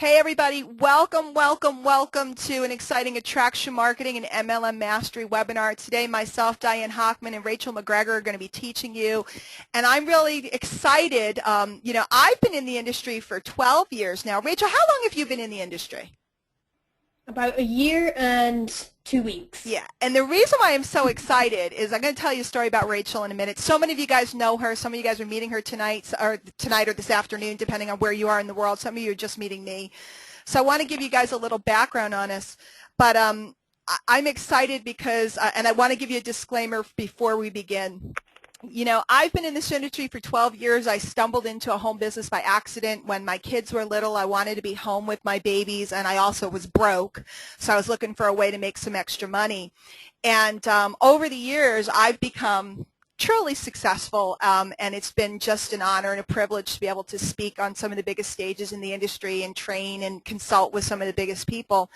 Hey everybody, welcome to an exciting attraction marketing and MLM mastery webinar. Today myself, Diane Hochman and Rachael Macgregor are going to be teaching you, and I'm really excited. I've been in the industry for 12 years now. Rachael, how long have you been in the industry? About a year and 2 weeks. Yeah, and the reason why I'm so excited is I'm going to tell you a story about Rachael in a minute. So many of you guys know her. Some of you guys are meeting her tonight or this afternoon, depending on where you are in the world. Some of you are just meeting me. So I want to give you guys a little background on us. But I'm excited because, and I want to give you a disclaimer before we begin. You know, I've been in this industry for 12 years. I stumbled into a home business by accident. When my kids were little, I wanted to be home with my babies, and I also was broke, so I was looking for a way to make some extra money. And over the years, I've become truly successful, and it's been just an honor and a privilege to be able to speak on some of the biggest stages in the industry and train and consult with some of the biggest people.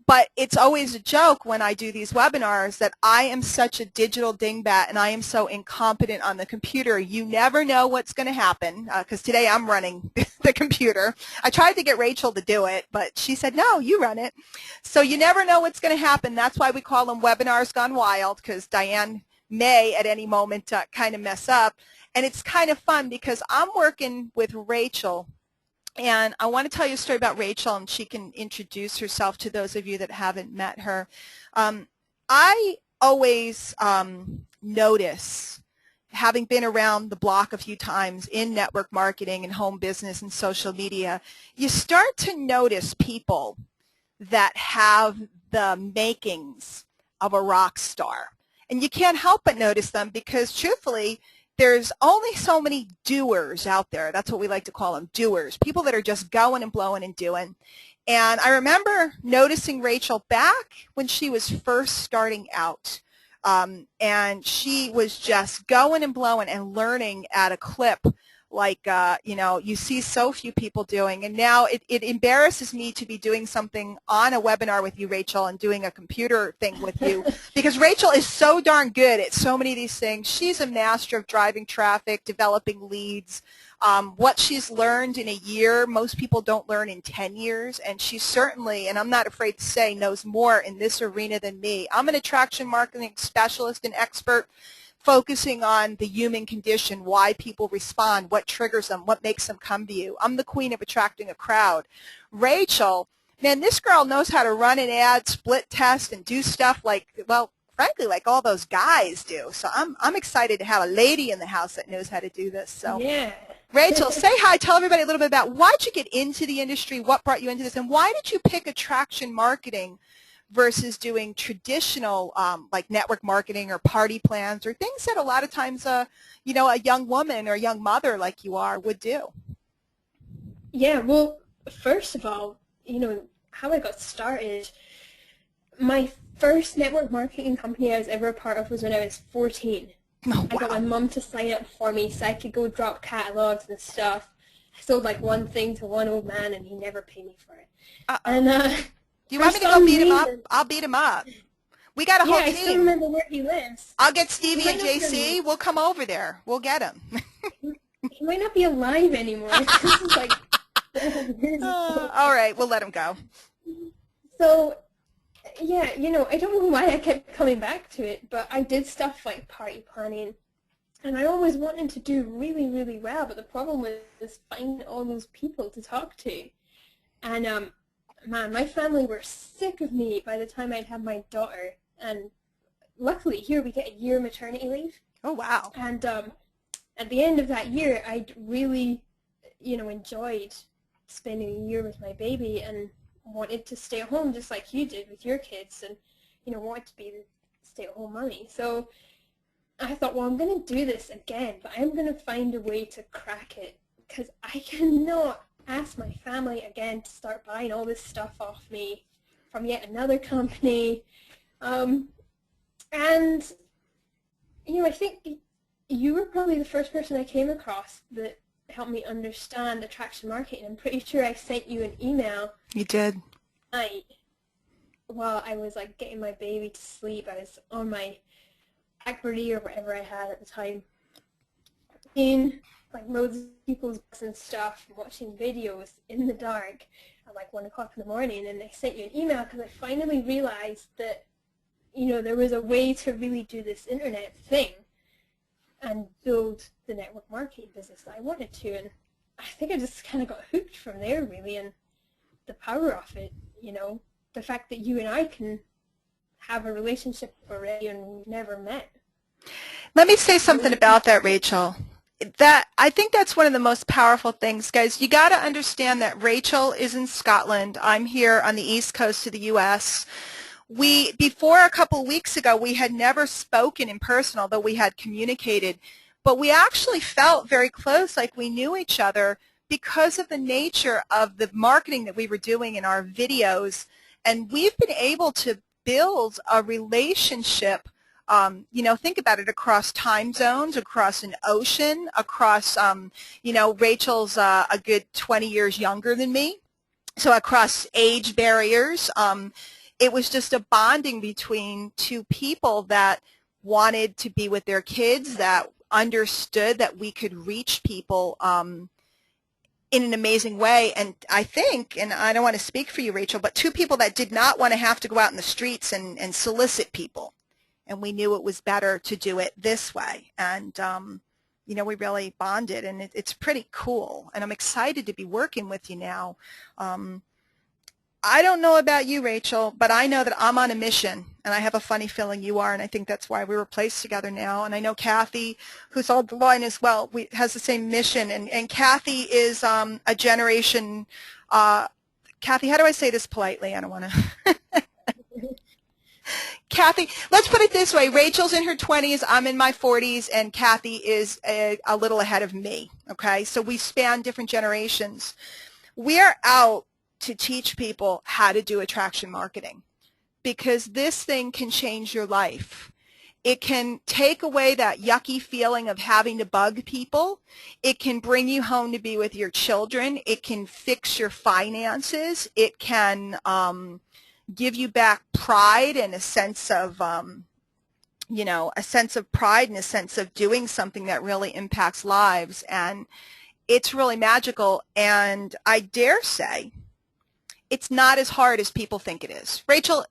But it's always a joke when I do these webinars that I am such a digital dingbat and I am so incompetent on the computer. You never know what's going to happen because today I'm running the computer. I tried to get Rachael to do it, but she said, no, you run it. So you never know what's going to happen. That's why we call them webinars gone wild, because Diane may at any moment kind of mess up. And it's kind of fun because I'm working with Rachael. And I want to tell you a story about Rachael, and she can introduce herself to those of you that haven't met her. I always notice, having been around the block a few times in network marketing and home business and social media, you start to notice people that have the makings of a rock star. And you can't help but notice them because, truthfully, there's only so many doers out there. That's what we like to call them, doers, people that are just going and blowing and doing. And I remember noticing Rachael back when she was first starting out. And she was just going and blowing and learning at a clip like, you see so few people doing. And now it embarrasses me to be doing something on a webinar with you, Rachael, and doing a computer thing with you because Rachael is so darn good at so many of these things. She's a master of driving traffic, developing leads. What she's learned in a year, most people don't learn in 10 years. And she certainly, and I'm not afraid to say, knows more in this arena than me. I'm an attraction marketing specialist and expert, focusing on the human condition, why people respond, what triggers them, what makes them come to you. I'm the queen of attracting a crowd. Rachael, man, this girl knows how to run an ad, split test, and do stuff like, well, frankly, like all those guys do. So I'm excited to have a lady in the house that knows how to do this. So, yeah. Rachael, say hi. Tell everybody a little bit about why'd you get into the industry, what brought you into this, and why did you pick attraction marketing versus doing traditional like network marketing or party plans or things that a lot of times a young woman or a young mother like you are would do? Yeah, well, first of all, how I got started, my first network marketing company I was ever a part of was when I was 14. Oh, wow. I got my mum to sign up for me so I could go drop catalogs and stuff. I sold like one thing to one old man and he never paid me for it. And do you want me to go beat him up? I'll beat him up. We got a whole team. Yeah, I still remember where he lives. I'll get Stevie and JC. We'll come over there. We'll get him. He might not be alive anymore. This is like all right, we'll let him go. So, yeah, I don't know why I kept coming back to it, but I did stuff like party planning, and I always wanted to do really, really well, but the problem was finding all those people to talk to. And, man, my family were sick of me by the time I'd have my daughter, and luckily here we get a year maternity leave. Oh, wow. And at the end of that year, I'd really, enjoyed spending a year with my baby and wanted to stay at home just like you did with your kids and, wanted to be the stay-at-home mommy. So I thought, well, I'm going to do this again, but I'm going to find a way to crack it because I cannot ask my family again to start buying all this stuff off me from yet another company. And, I think you were probably the first person I came across that helped me understand attraction marketing. I'm pretty sure I sent you an email. You did. While I was like getting my baby to sleep. I was on my BlackBerry or whatever I had at the time. seeing like loads of people's books and stuff, watching videos in the dark at like 1 o'clock in the morning, and I sent you an email because I finally realized that, you know, there was a way to really do this internet thing and build the network marketing business that I wanted to. And I think I just kind of got hooked from there, really, and the power of it, you know, the fact that you and I can have a relationship already and we've never met. Let me say something about that, Rachel. That I think that's one of the most powerful things, guys. You got to understand that Rachael is in Scotland. I'm here on the East Coast of the U.S. Before a couple of weeks ago, we had never spoken in person, although we had communicated, but we actually felt very close, like we knew each other because of the nature of the marketing that we were doing in our videos, and we've been able to build a relationship. You know, think about it, across time zones, across an ocean, across, you know, Rachel's a good 20 years younger than me, so across age barriers. It was just a bonding between two people that wanted to be with their kids, that understood that we could reach people in an amazing way. And I think, and I don't want to speak for you, Rachael, but two people that did not want to have to go out in the streets and solicit people. And we knew it was better to do it this way. And, you know, we really bonded, and it's pretty cool. And I'm excited to be working with you now. I don't know about you, Rachael, but I know that I'm on a mission, and I have a funny feeling you are, and I think that's why we were placed together now. And I know Kathy, who's on the line as well, has the same mission. And Kathy is a generation, Kathy, how do I say this politely? I don't want to. Kathy, let's put it this way. Rachel's in her 20s, I'm in my 40s, and Kathy is a little ahead of me, okay? So we span different generations. We're out to teach people how to do attraction marketing, because this thing can change your life. It can take away that yucky feeling of having to bug people. It can bring you home to be with your children. It can fix your finances. It can give you back pride and a sense of, you know, a sense of pride and a sense of doing something that really impacts lives. And it's really magical. And I dare say it's not as hard as people think it is. Rachael,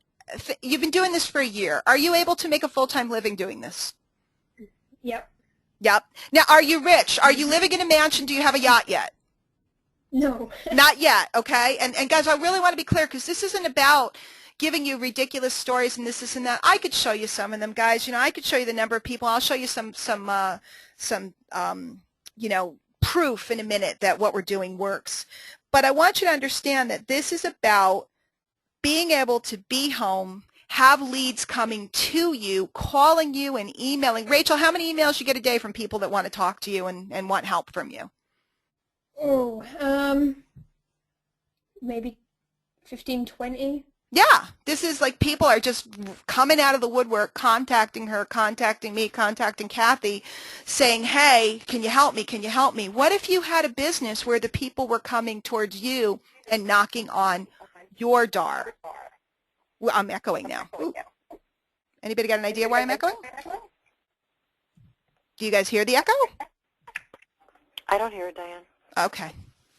you've been doing this for a year. Are you able to make a full-time living doing this? Yep. Yep. Now, are you rich? Are you living in a mansion? Do you have a yacht yet? No. Not yet, okay? And guys, I really want to be clear, because this isn't about giving you ridiculous stories and this and that. I could show you some of them, guys. You know, I could show you the number of people. I'll show you some you know, proof in a minute that what we're doing works. But I want you to understand that this is about being able to be home, have leads coming to you, calling you and emailing. Rachael, how many emails you get a day from people that want to talk to you and want help from you? Oh, maybe 15, 20. Yeah, this is like people are just coming out of the woodwork, contacting her, contacting me, contacting Kathy, saying, hey, can you help me? Can you help me? What if you had a business where the people were coming towards you and knocking on your door? Well, I'm echoing now. Ooh. Anybody got an idea why I'm echoing? Do you guys hear the echo? I don't hear it, Diane. Okay.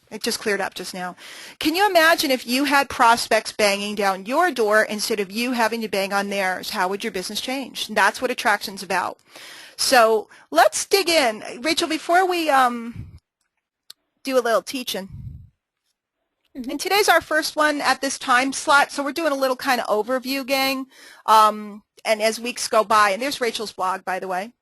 It just cleared up just now. Can you imagine if you had prospects banging down your door instead of you having to bang on theirs? How would your business change? And that's what attraction's about. So let's dig in. Rachael, before we do a little teaching, and today's our first one at this time slot, so we're doing a little kind of overview, gang. And as weeks go by, and there's Rachel's blog, by the way.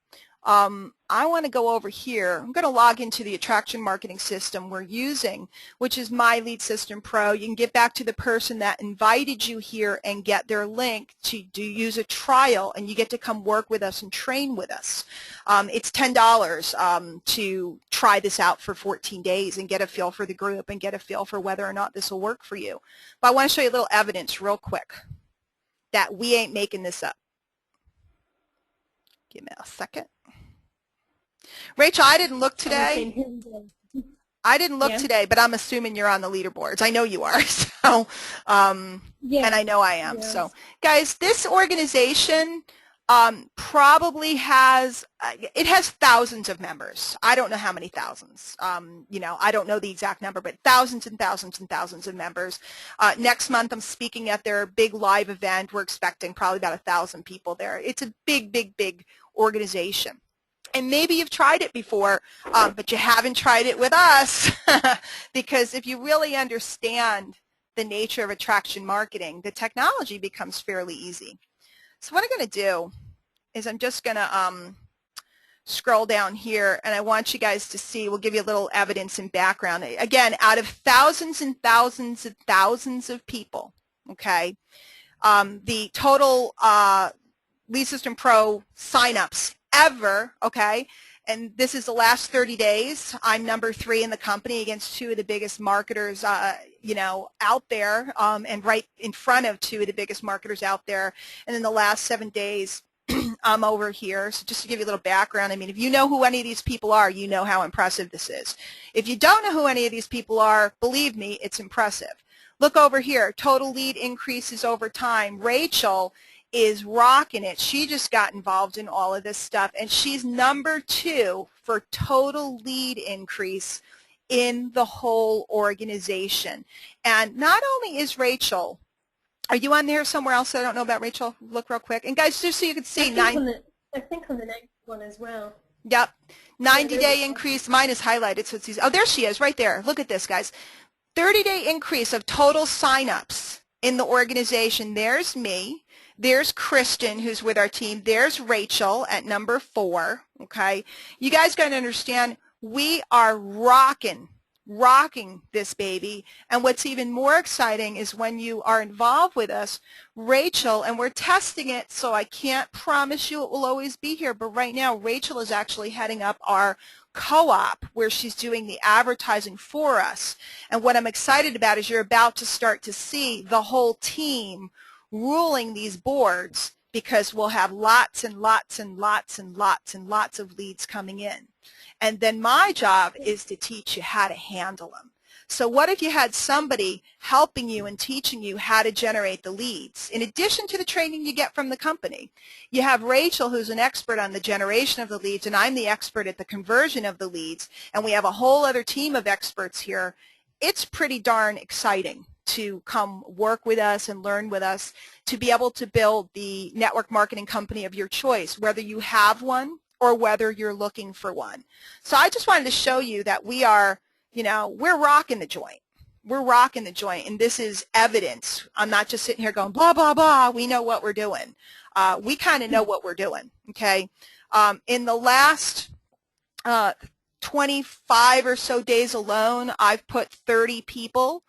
I want to go over here. I'm going to log into the attraction marketing system we're using, which is My Lead System Pro. You can get back to the person that invited you here and get their link to use a trial, and you get to come work with us and train with us. It's $10 to try this out for 14 days and get a feel for the group and get a feel for whether or not this will work for you. But I want to show you a little evidence real quick that we ain't making this up. Give me a second. Rachel, I didn't look today. I didn't look today, but I'm assuming you're on the leaderboards. I know you are. So, and I know I am. So, guys, this organization, probably has, it has thousands of members. I don't know how many thousands. I don't know the exact number, but thousands and thousands and thousands of members. Next month I'm speaking at their big live event. We're expecting probably about 1,000 people there. It's a big, big, big organization. And maybe you've tried it before, but you haven't tried it with us because if you really understand the nature of attraction marketing, the technology becomes fairly easy. So what I'm going to do is I'm just going to scroll down here, and I want you guys to see, we'll give you a little evidence and background. Again, out of thousands and thousands and thousands of people, okay, the total Lead System Pro signups ever, okay, and this is the last 30 days. I'm number 3 in the company against 2 of the biggest marketers, out there, and right in front of 2 of the biggest marketers out there. And in the last 7 days, I'm over here. So just to give you a little background, I mean, if you know who any of these people are, you know how impressive this is. If you don't know who any of these people are, believe me, it's impressive. Look over here. Total lead increases over time. Rachael is rocking it. She just got involved in all of this stuff, and she's number 2 for total lead increase in the whole organization. And not only is Rachael, are you on there somewhere else that I don't know about, Rachael? Look real quick. And guys, just so you can see, I think on the next one as well. Yep, 90-day increase. Mine is highlighted, so it's easy. Oh, there she is, right there. Look at this, guys. 30-day increase of total signups in the organization. There's me. There's Kristen, who's with our team. There's Rachael at number 4, okay? You guys got to understand, we are rocking this baby. And what's even more exciting is when you are involved with us, Rachael, and we're testing it, so I can't promise you it will always be here, but right now Rachael is actually heading up our co-op where she's doing the advertising for us. And what I'm excited about is you're about to start to see the whole team ruling these boards, because we'll have lots and lots and lots and lots and lots of leads coming in. And then my job is to teach you how to handle them. So what if you had somebody helping you and teaching you how to generate the leads? In addition to the training you get from the company, you have Rachael, who's an expert on the generation of the leads, and I'm the expert at the conversion of the leads, and we have a whole other team of experts here. It's pretty darn exciting to come work with us and learn with us, to be able to build the network marketing company of your choice, whether you have one or whether you're looking for one. So I just wanted to show you that we are, we're rocking the joint. We're rocking the joint, and this is evidence. I'm not just sitting here going, blah, blah, blah. We know what we're doing. We kind of know what we're doing, okay? In the last 25 or so days alone, I've put 31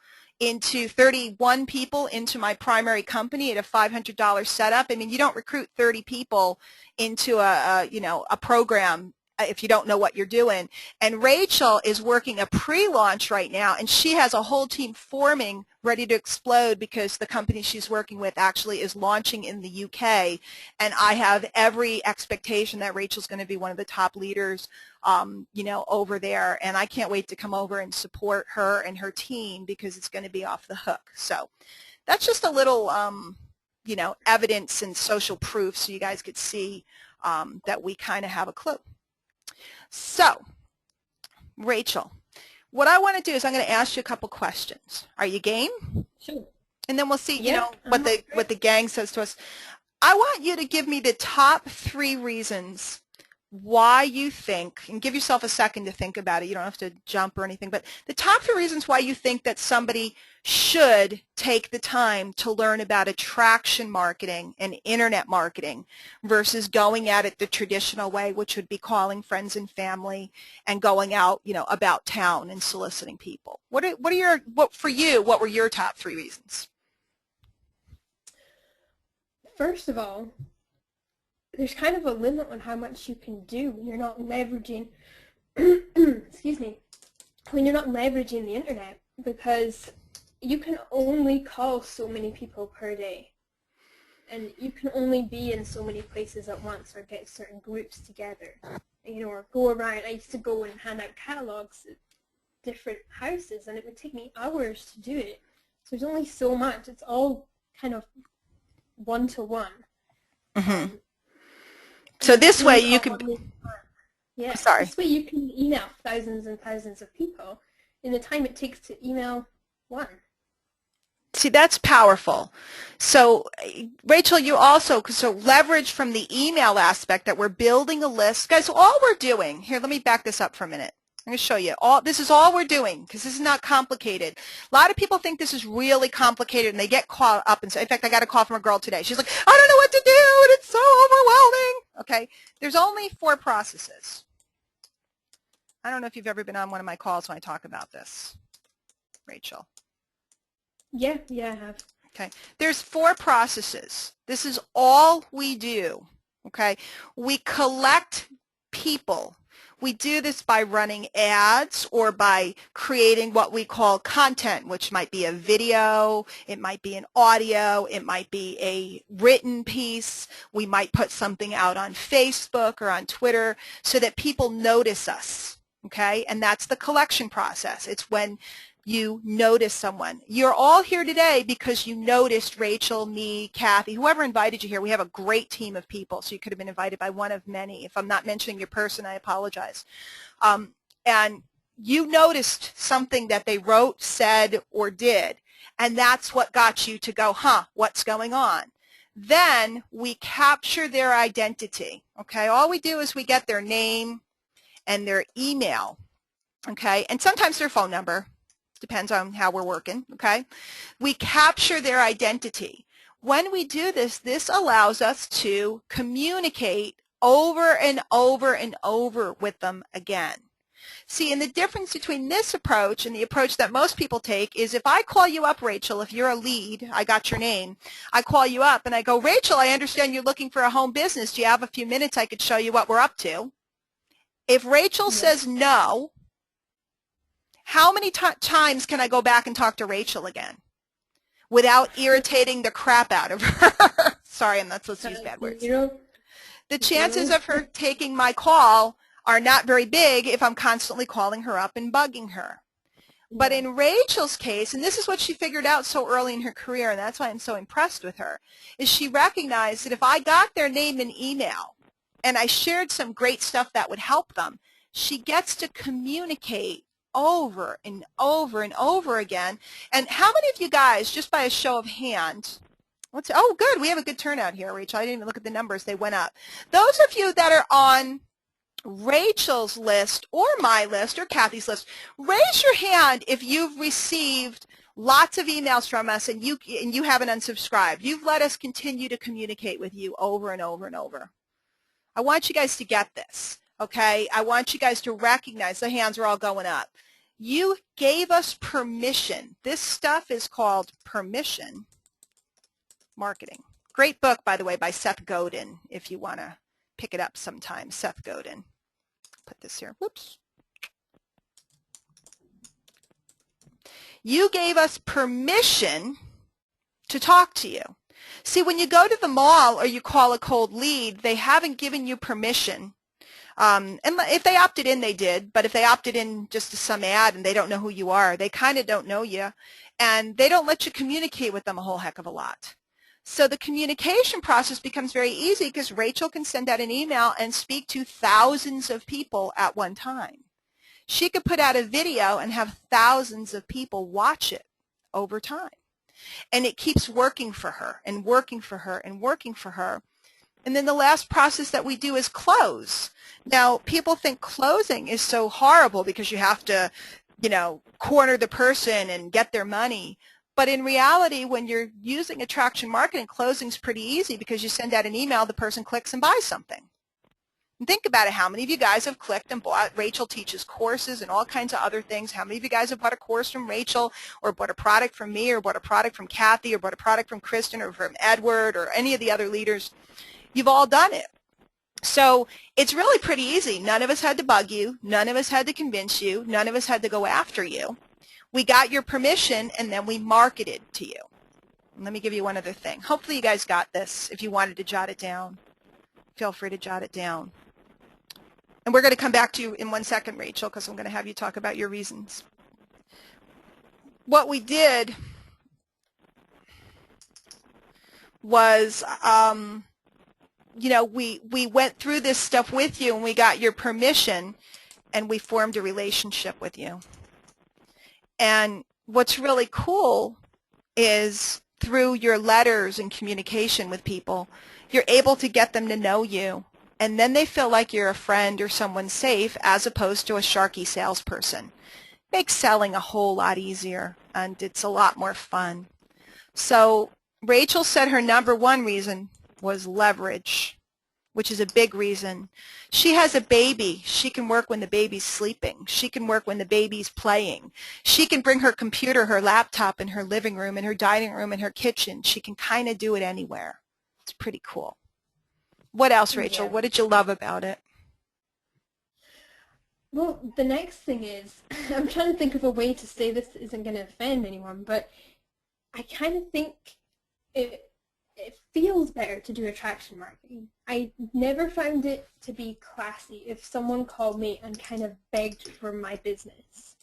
people into my primary company at a $500 setup. I mean, you don't recruit 30 people into a program if you don't know what you're doing. And Rachael is working a pre-launch right now, and she has a whole team forming, ready to explode, because the company she's working with actually is launching in the UK. And I have every expectation that Rachael's going to be one of the top leaders over there, and I can't wait to come over and support her and her team, because it's going to be off the hook. So that's just a little, evidence and social proof, so you guys could see that we kind of have a clue. So, Rachael, what I want to do is I'm going to ask you a couple questions. Are you game? Sure. And then we'll see, what the gang says to us. I want you to give me the top 3 reasons why you think, and give yourself a second to think about it. You don't have to jump or anything, but the top 3 reasons why you think that somebody should take the time to learn about attraction marketing and internet marketing versus going at it the traditional way, which would be calling friends and family and going out, about town and soliciting people. What were your top 3 reasons? First of all, there's kind of a limit on how much you can do when you're not leveraging, excuse me, when you're not leveraging the internet, because you can only call so many people per day, and you can only be in so many places at once or get certain groups together, or go around. I used to go and hand out catalogs at different houses, and it would take me hours to do it. So there's only so much. It's all kind of one-to-one. Mm-hmm. So this way you email can, only. Yeah, sorry. this way you can email thousands and thousands of people in the time it takes to email one. See, that's powerful. So, Rachel, you also, so leverage from the email aspect that we're building a list. Guys, all we're doing, here, let me back this up for a minute. I'm going to show you. This is all we're doing because this is not complicated. A lot of people think this is really complicated and they get caught up. In fact, I got a call from a girl today. She's like, I don't know what to do and it's so overwhelming. Okay, there's only 4 processes. I don't know if you've ever been on one of my calls when I talk about this, Rachel. Yeah, I have. Okay, there's 4 processes. This is all we do, okay? We collect people. We do this by running ads or by creating what we call content, which might be a video, it might be an audio, it might be a written piece. We might put something out on Facebook or on Twitter so that people notice us, okay? And that's the collection process. It's when you notice someone. You're all here today because you noticed Rachel, me, Kathy, whoever invited you here. We have a great team of people, so you could have been invited by one of many. If I'm not mentioning your person, I apologize. And you noticed something that they wrote, said, or did, and that's what got you to go, what's going on? Then we capture their identity, okay? All we do is we get their name and their email, okay? And sometimes their phone number. Depends on how we're working, okay? We capture their identity. When we do this, this allows us to communicate over and over and over with them again. See, and the difference between this approach and the approach that most people take is if I call you up, Rachel, if you're a lead, I got your name, I call you up and I go, Rachel, I understand you're looking for a home business. Do you have a few minutes I could show you what we're up to? If Rachel says no, how many times can I go back and talk to Rachel again without irritating the crap out of her? Sorry, I'm not supposed to use bad words. The chances of her taking my call are not very big if I'm constantly calling her up and bugging her. But in Rachel's case, and this is what she figured out so early in her career, and that's why I'm so impressed with her, is she recognized that if I got their name and email and I shared some great stuff that would help them, she gets to communicate over and over and over again. And how many of you guys, just by a show of hands, oh, good, we have a good turnout here, Rachel. I didn't even look at the numbers. They went up. Those of you that are on Rachel's list or my list or Kathy's list, raise your hand if you've received lots of emails from us and you haven't unsubscribed. You've let us continue to communicate with you over and over and over. I want you guys to get this, okay? I want you guys to recognize the hands are all going up. You gave us permission. This stuff is called permission marketing. Great book, by the way, by Seth Godin, if you want to pick it up sometime. Seth Godin. Put this here. Whoops. You gave us permission to talk to you. See, when you go to the mall or you call a cold lead, they haven't given you permission. And if they opted in, they did. But if they opted in just to some ad and they don't know who you are, they kind of don't know you. And they don't let you communicate with them a whole heck of a lot. So the communication process becomes very easy because Rachel can send out an email and speak to thousands of people at one time. She could put out a video and have thousands of people watch it over time. And it keeps working for her and working for her and working for her. And then the last process that we do is close. Now, people think closing is so horrible because you have to, corner the person and get their money. But in reality, when you're using attraction marketing, closing is pretty easy because you send out an email, the person clicks and buys something. And think about it. How many of you guys have clicked and bought? Rachel teaches courses and all kinds of other things. How many of you guys have bought a course from Rachel or bought a product from me or bought a product from Kathy or bought a product from Kristen or from Edward or any of the other leaders? You've all done it. So it's really pretty easy. None of us had to bug you. None of us had to convince you. None of us had to go after you. We got your permission and then we marketed to you. And let me give you one other thing. Hopefully you guys got this. If you wanted to jot it down, feel free to jot it down. And we're going to come back to you in 1 second, Rachel, because I'm going to have you talk about your reasons. What we did was you know, we went through this stuff with you and we got your permission and we formed a relationship with you. And what's really cool is through your letters and communication with people, you're able to get them to know you. And then they feel like you're a friend or someone safe as opposed to a sharky salesperson. Makes selling a whole lot easier and it's a lot more fun. So Rachael said her number one reason was leverage, which is a big reason. She has a baby. She can work when the baby's sleeping. She can work when the baby's playing. She can bring her computer, her laptop in her living room, in her dining room, in her kitchen. She can kind of do it anywhere. It's pretty cool. What else, Rachael? Yeah. What did you love about it? Well, the next thing is, I'm trying to think of a way to say this that isn't going to offend anyone, but I kind of think it feels better to do attraction marketing. I never found it to be classy if someone called me and kind of begged for my business.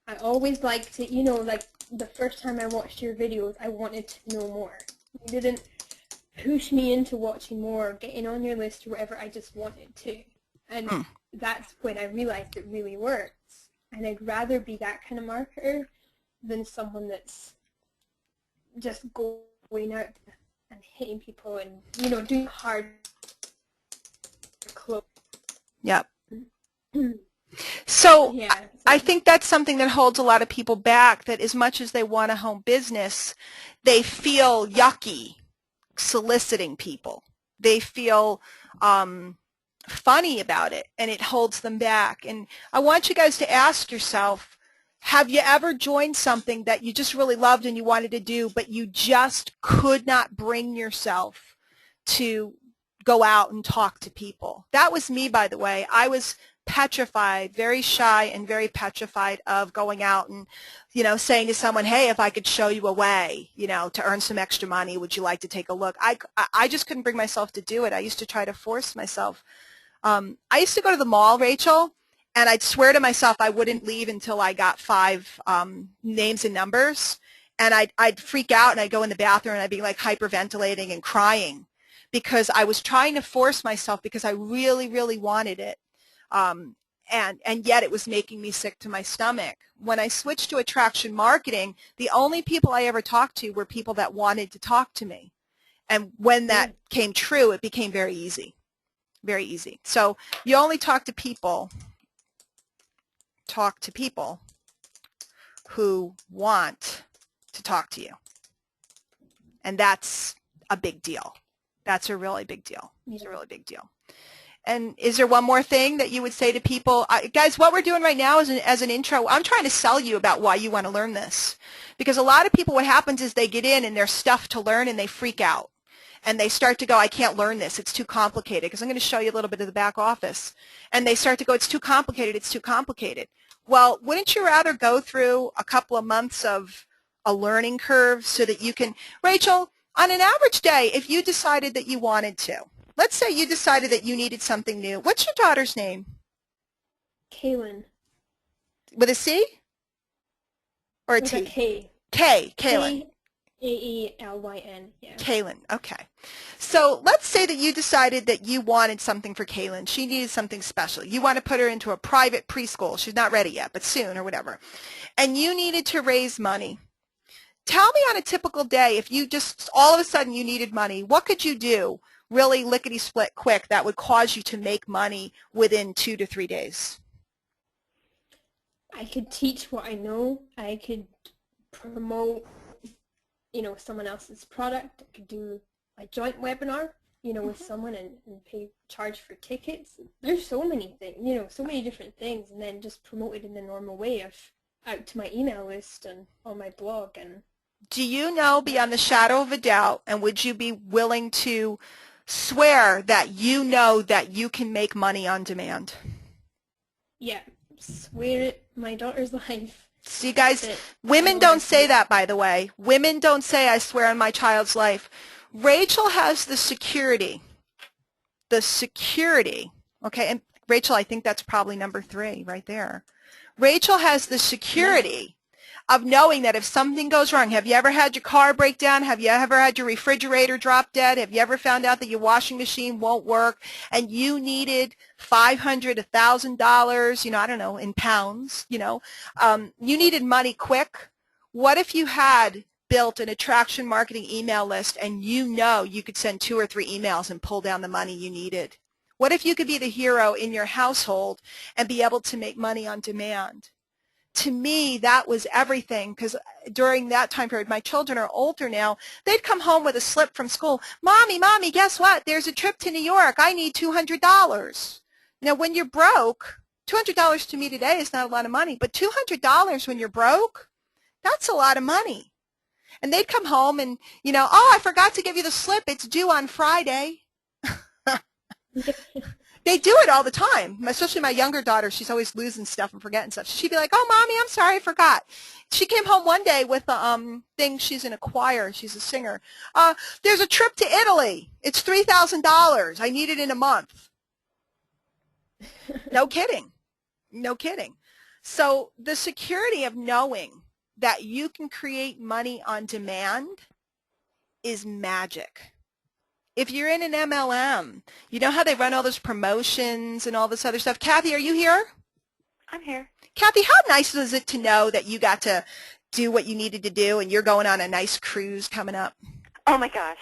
I always liked it, you know, like the first time I watched your videos, I wanted to know more. You didn't push me into watching more or getting on your list or whatever, I just wanted to. And that's when I realized it really works. And I'd rather be that kind of marketer than someone that's just going out and hitting people and, you know, doing hard clothes. Yep. So Yeah. I think that's something that holds a lot of people back, that as much as they want a home business, they feel yucky soliciting people. They feel funny about it, and it holds them back. And I want you guys to ask yourself, have you ever joined something that you just really loved and you wanted to do, but you just could not bring yourself to go out and talk to people? That was me, by the way. I was petrified, very shy and very petrified of going out and, you know, saying to someone, hey, if I could show you a way, you know, to earn some extra money, would you like to take a look? I just couldn't bring myself to do it. I used to try to force myself. I used to go to the mall, Rachael, and I'd swear to myself I wouldn't leave until I got 5 names and numbers. And I'd freak out and I'd go in the bathroom and I'd be like hyperventilating and crying because I was trying to force myself because I really, really wanted it. And yet it was making me sick to my stomach. When I switched to attraction marketing, the only people I ever talked to were people that wanted to talk to me. And when that came true, it became very easy. Very easy. So you only talk to people who want to talk to you. And that's a big deal. That's a really big deal. It's a really big deal. And is there one more thing that you would say to people? Guys, what we're doing right now is as an intro, I'm trying to sell you about why you want to learn this. Because a lot of people, what happens is they get in and there's stuff to learn and they freak out. And they start to go, I can't learn this. It's too complicated. Because I'm going to show you a little bit of the back office. And they start to go, it's too complicated. It's too complicated. Well, wouldn't you rather go through a couple of months of a learning curve so that you can, Rachael, on an average day, if you decided that you wanted to, let's say you decided that you needed something new. What's your daughter's name? Kaylin. With a C? Or a With T? a K. Kaylin. Kaelyn, yeah. Kaylin, okay. So let's say that you decided that you wanted something for Kaylin. She needed something special. You want to put her into a private preschool. She's not ready yet, but soon or whatever. And you needed to raise money. Tell me on a typical day, if you just all of a sudden you needed money, what could you do really lickety-split quick that would cause you to make money within 2 to 3 days? I could teach what I know. I could promote, you know, someone else's product. I could do a joint webinar, you know, with someone and charge for tickets. There's so many things, you know, so many different things, and then just promote it in the normal way of out to my email list and on my blog. And do you know beyond the shadow of a doubt, and would you be willing to swear that you know that you can make money on demand? yeah, swear it, my daughter's life. See, guys, women don't say that, by the way. Women don't say, I swear on my child's life. Rachael has the security. The security. Okay, and Rachael, I think that's probably number 3 right there. Rachael has the security of knowing that if something goes wrong, have you ever had your car break down? Have you ever had your refrigerator drop dead? Have you ever found out that your washing machine won't work and you needed $500, $1,000, I don't know, in pounds, you needed money quick? What if you had built an attraction marketing email list and you could send 2 or 3 emails and pull down the money you needed? What if you could be the hero in your household and be able to make money on demand? To me, that was everything, because during that time period, my children are older now, they'd come home with a slip from school. Mommy, guess what? There's a trip to New York. I need $200. When you're broke, $200 to me today is not a lot of money, but $200 when you're broke, that's a lot of money. And they'd come home and, oh, I forgot to give you the slip. It's due on Friday. They do it all the time, especially my younger daughter. She's always losing stuff and forgetting stuff. She'd be like, oh, Mommy, I'm sorry, I forgot. She came home one day with a thing. She's in a choir. She's a singer. There's a trip to Italy. It's $3,000. I need it in a month. No kidding. No kidding. So the security of knowing that you can create money on demand is magic. If you're in an MLM, you know how they run all those promotions and all this other stuff. Kathy, are you here? I'm here. Kathy, how nice is it to know that you got to do what you needed to do and you're going on a nice cruise coming up? Oh my gosh.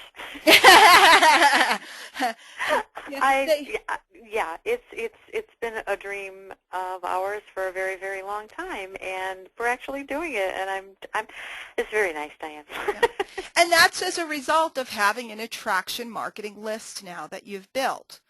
Yeah, it's been a dream of ours for a very, very long time, and we're actually doing it, and it's very nice, Diane. Yeah. And that's as a result of having an attraction marketing list now that you've built.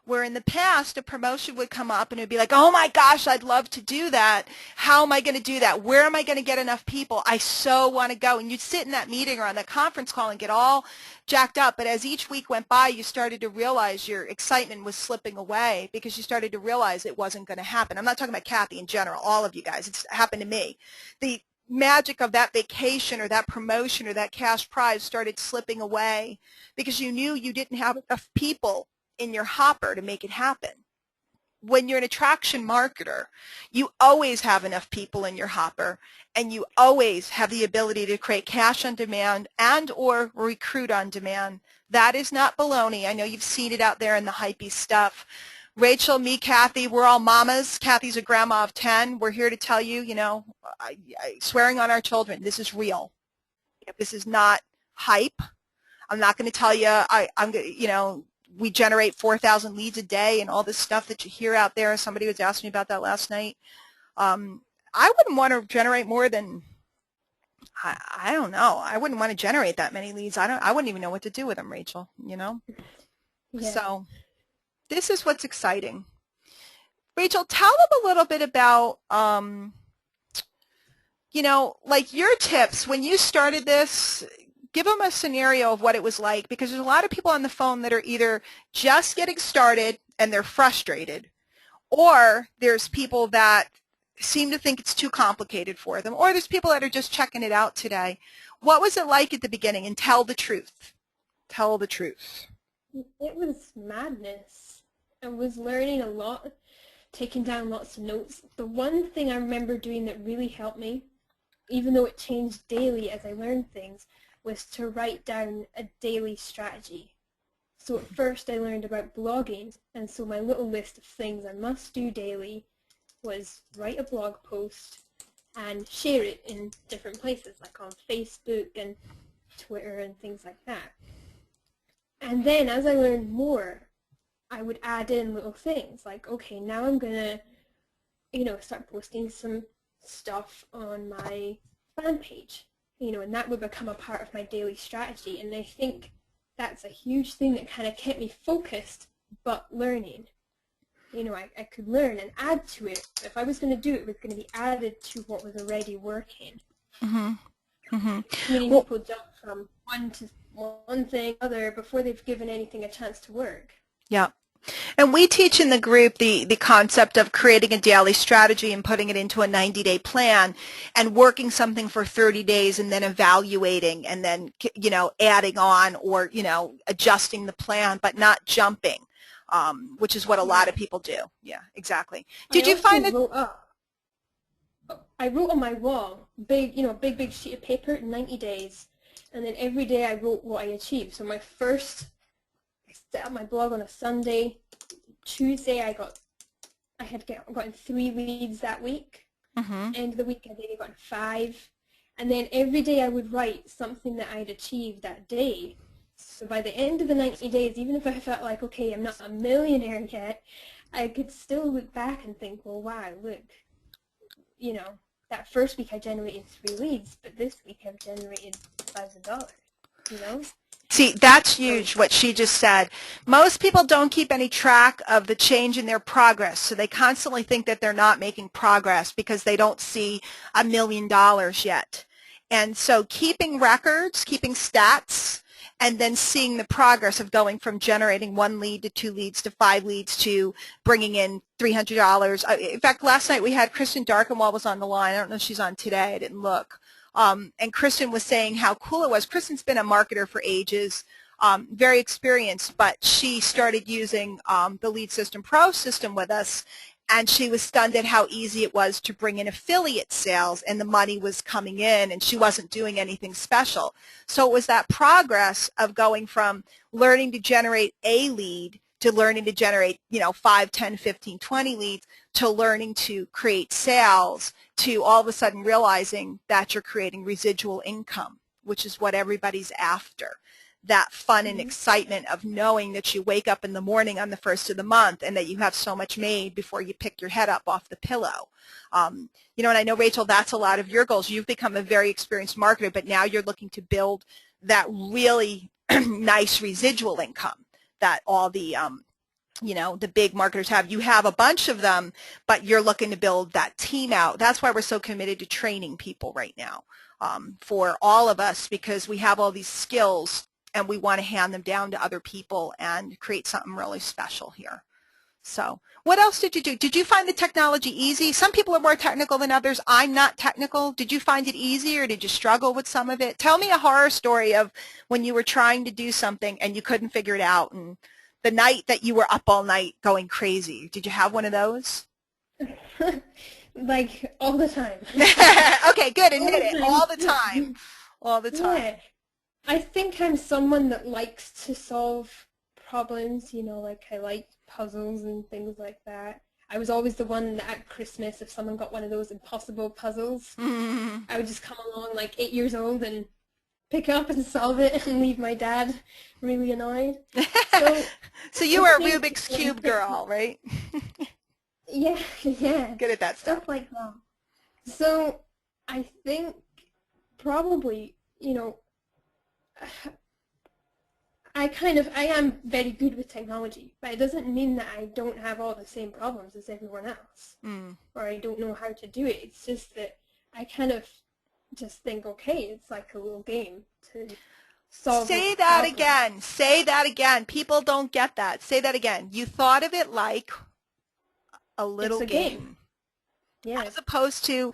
Where in the past, a promotion would come up and it would be like, oh my gosh, I'd love to do that. How am I going to do that? Where am I going to get enough people? I so want to go. And you'd sit in that meeting or on that conference call and get all jacked up. But as each week went by, you started to realize your excitement was slipping away because you started to realize it wasn't going to happen. I'm not talking about Kathy in general, all of you guys. It's happened to me. The magic of that vacation or that promotion or that cash prize started slipping away because you knew you didn't have enough people in your hopper to make it happen. When you're an attraction marketer, you always have enough people in your hopper, and you always have the ability to create cash on demand and or recruit on demand. That is not baloney. I know you've seen it out there in the hypey stuff. Rachel, me, Kathy, we're all mamas. Kathy's a grandma of 10. We're here to tell you, swearing on our children, this is real. This is not hype. I'm not going to tell you, we generate 4,000 leads a day and all this stuff that you hear out there. Somebody was asking me about that last night. I wouldn't want to generate more than, I don't know. I wouldn't want to generate that many leads. I wouldn't even know what to do with them, Rachel, Yeah. So this is what's exciting. Rachel, tell them a little bit about, like your tips when you started this. Give them a scenario of what it was like, because there's a lot of people on the phone that are either just getting started and they're frustrated, or there's people that seem to think it's too complicated for them, or there's people that are just checking it out today. What was it like at the beginning? And tell the truth. Tell the truth. It was madness. I was learning a lot, taking down lots of notes. The one thing I remember doing that really helped me, even though it changed daily as I learned things, was to write down a daily strategy. So at first I learned about blogging, and so my little list of things I must do daily was write a blog post and share it in different places, like on Facebook and Twitter and things like that. And then as I learned more, I would add in little things like, okay, now I'm going to, start posting some stuff on my fan page. And that would become a part of my daily strategy. And I think that's a huge thing that kind of kept me focused, but learning. I could learn and add to it. If I was going to do it, it was going to be added to what was already working. Mm-hmm. Mm-hmm. Many people jump from one thing to other before they've given anything a chance to work. Yeah. And we teach in the group the concept of creating a daily strategy and putting it into a 90-day plan and working something for 30 days and then evaluating and then, adding on or, adjusting the plan, but not jumping, which is what a lot of people do. Yeah, exactly. Did you find that? I wrote on my wall, big, big sheet of paper, 90 days. And then every day I wrote what I achieved. So I set up my blog on a Sunday. Tuesday I had gotten 3 leads that week. Mm-hmm. End of the week I think I got 5. And then every day I would write something that I'd achieved that day. So by the end of the 90 days, even if I felt like, okay, I'm not a millionaire yet, I could still look back and think, well, wow, look, that first week I generated 3 leads, but this week I've generated $1,000, See, that's huge, what she just said. Most people don't keep any track of the change in their progress, so they constantly think that they're not making progress because they don't see $1 million yet. And so keeping records, keeping stats, and then seeing the progress of going from generating 1 lead to 2 leads to 5 leads to bringing in $300. In fact, last night we had Kristen Darkenwall was on the line. I don't know if she's on today. I didn't look. And Kristen was saying how cool it was. Kristen's been a marketer for ages, very experienced, but she started using the Lead System Pro system with us, and she was stunned at how easy it was to bring in affiliate sales, and the money was coming in, and she wasn't doing anything special. So it was that progress of going from learning to generate a lead to learning to generate, 5, 10, 15, 20 leads, to learning to create sales, to all of a sudden realizing that you're creating residual income, which is what everybody's after. That fun and excitement of knowing that you wake up in the morning on the first of the month and that you have so much made before you pick your head up off the pillow. And I know, Rachael, that's a lot of your goals. You've become a very experienced marketer, but now you're looking to build that really nice residual income that all the the big marketers have. You have a bunch of them, but you're looking to build that team out. That's why we're so committed to training people right now, for all of us, because we have all these skills and we want to hand them down to other people and create something really special here. So what else did you do? Did you find the technology easy? Some people are more technical than others. I'm not technical. Did you find it easy, or did you struggle with some of it? Tell me a horror story of when you were trying to do something and you couldn't figure it out, and the night that you were up all night going crazy. Did you have one of those? Like all the time. Okay, good. Admit it. All the time. All the time. Yeah. I think I'm someone that likes to solve problems, like I like puzzles and things like that. I was always the one that at Christmas, if someone got one of those impossible puzzles, I would just come along like 8 years old and pick up and solve it and leave my dad really annoyed. So you were a Rubik's Cube girl, right? Yeah. Good at that stuff. Stuff like that. So I think probably, I am very good with technology, but it doesn't mean that I don't have all the same problems as everyone else, or I don't know how to do it. It's just that I kind of just think, okay, it's like a little game to solve. Say that again. Say that again. People don't get that. Say that again. You thought of it like a little game. Yeah. As opposed to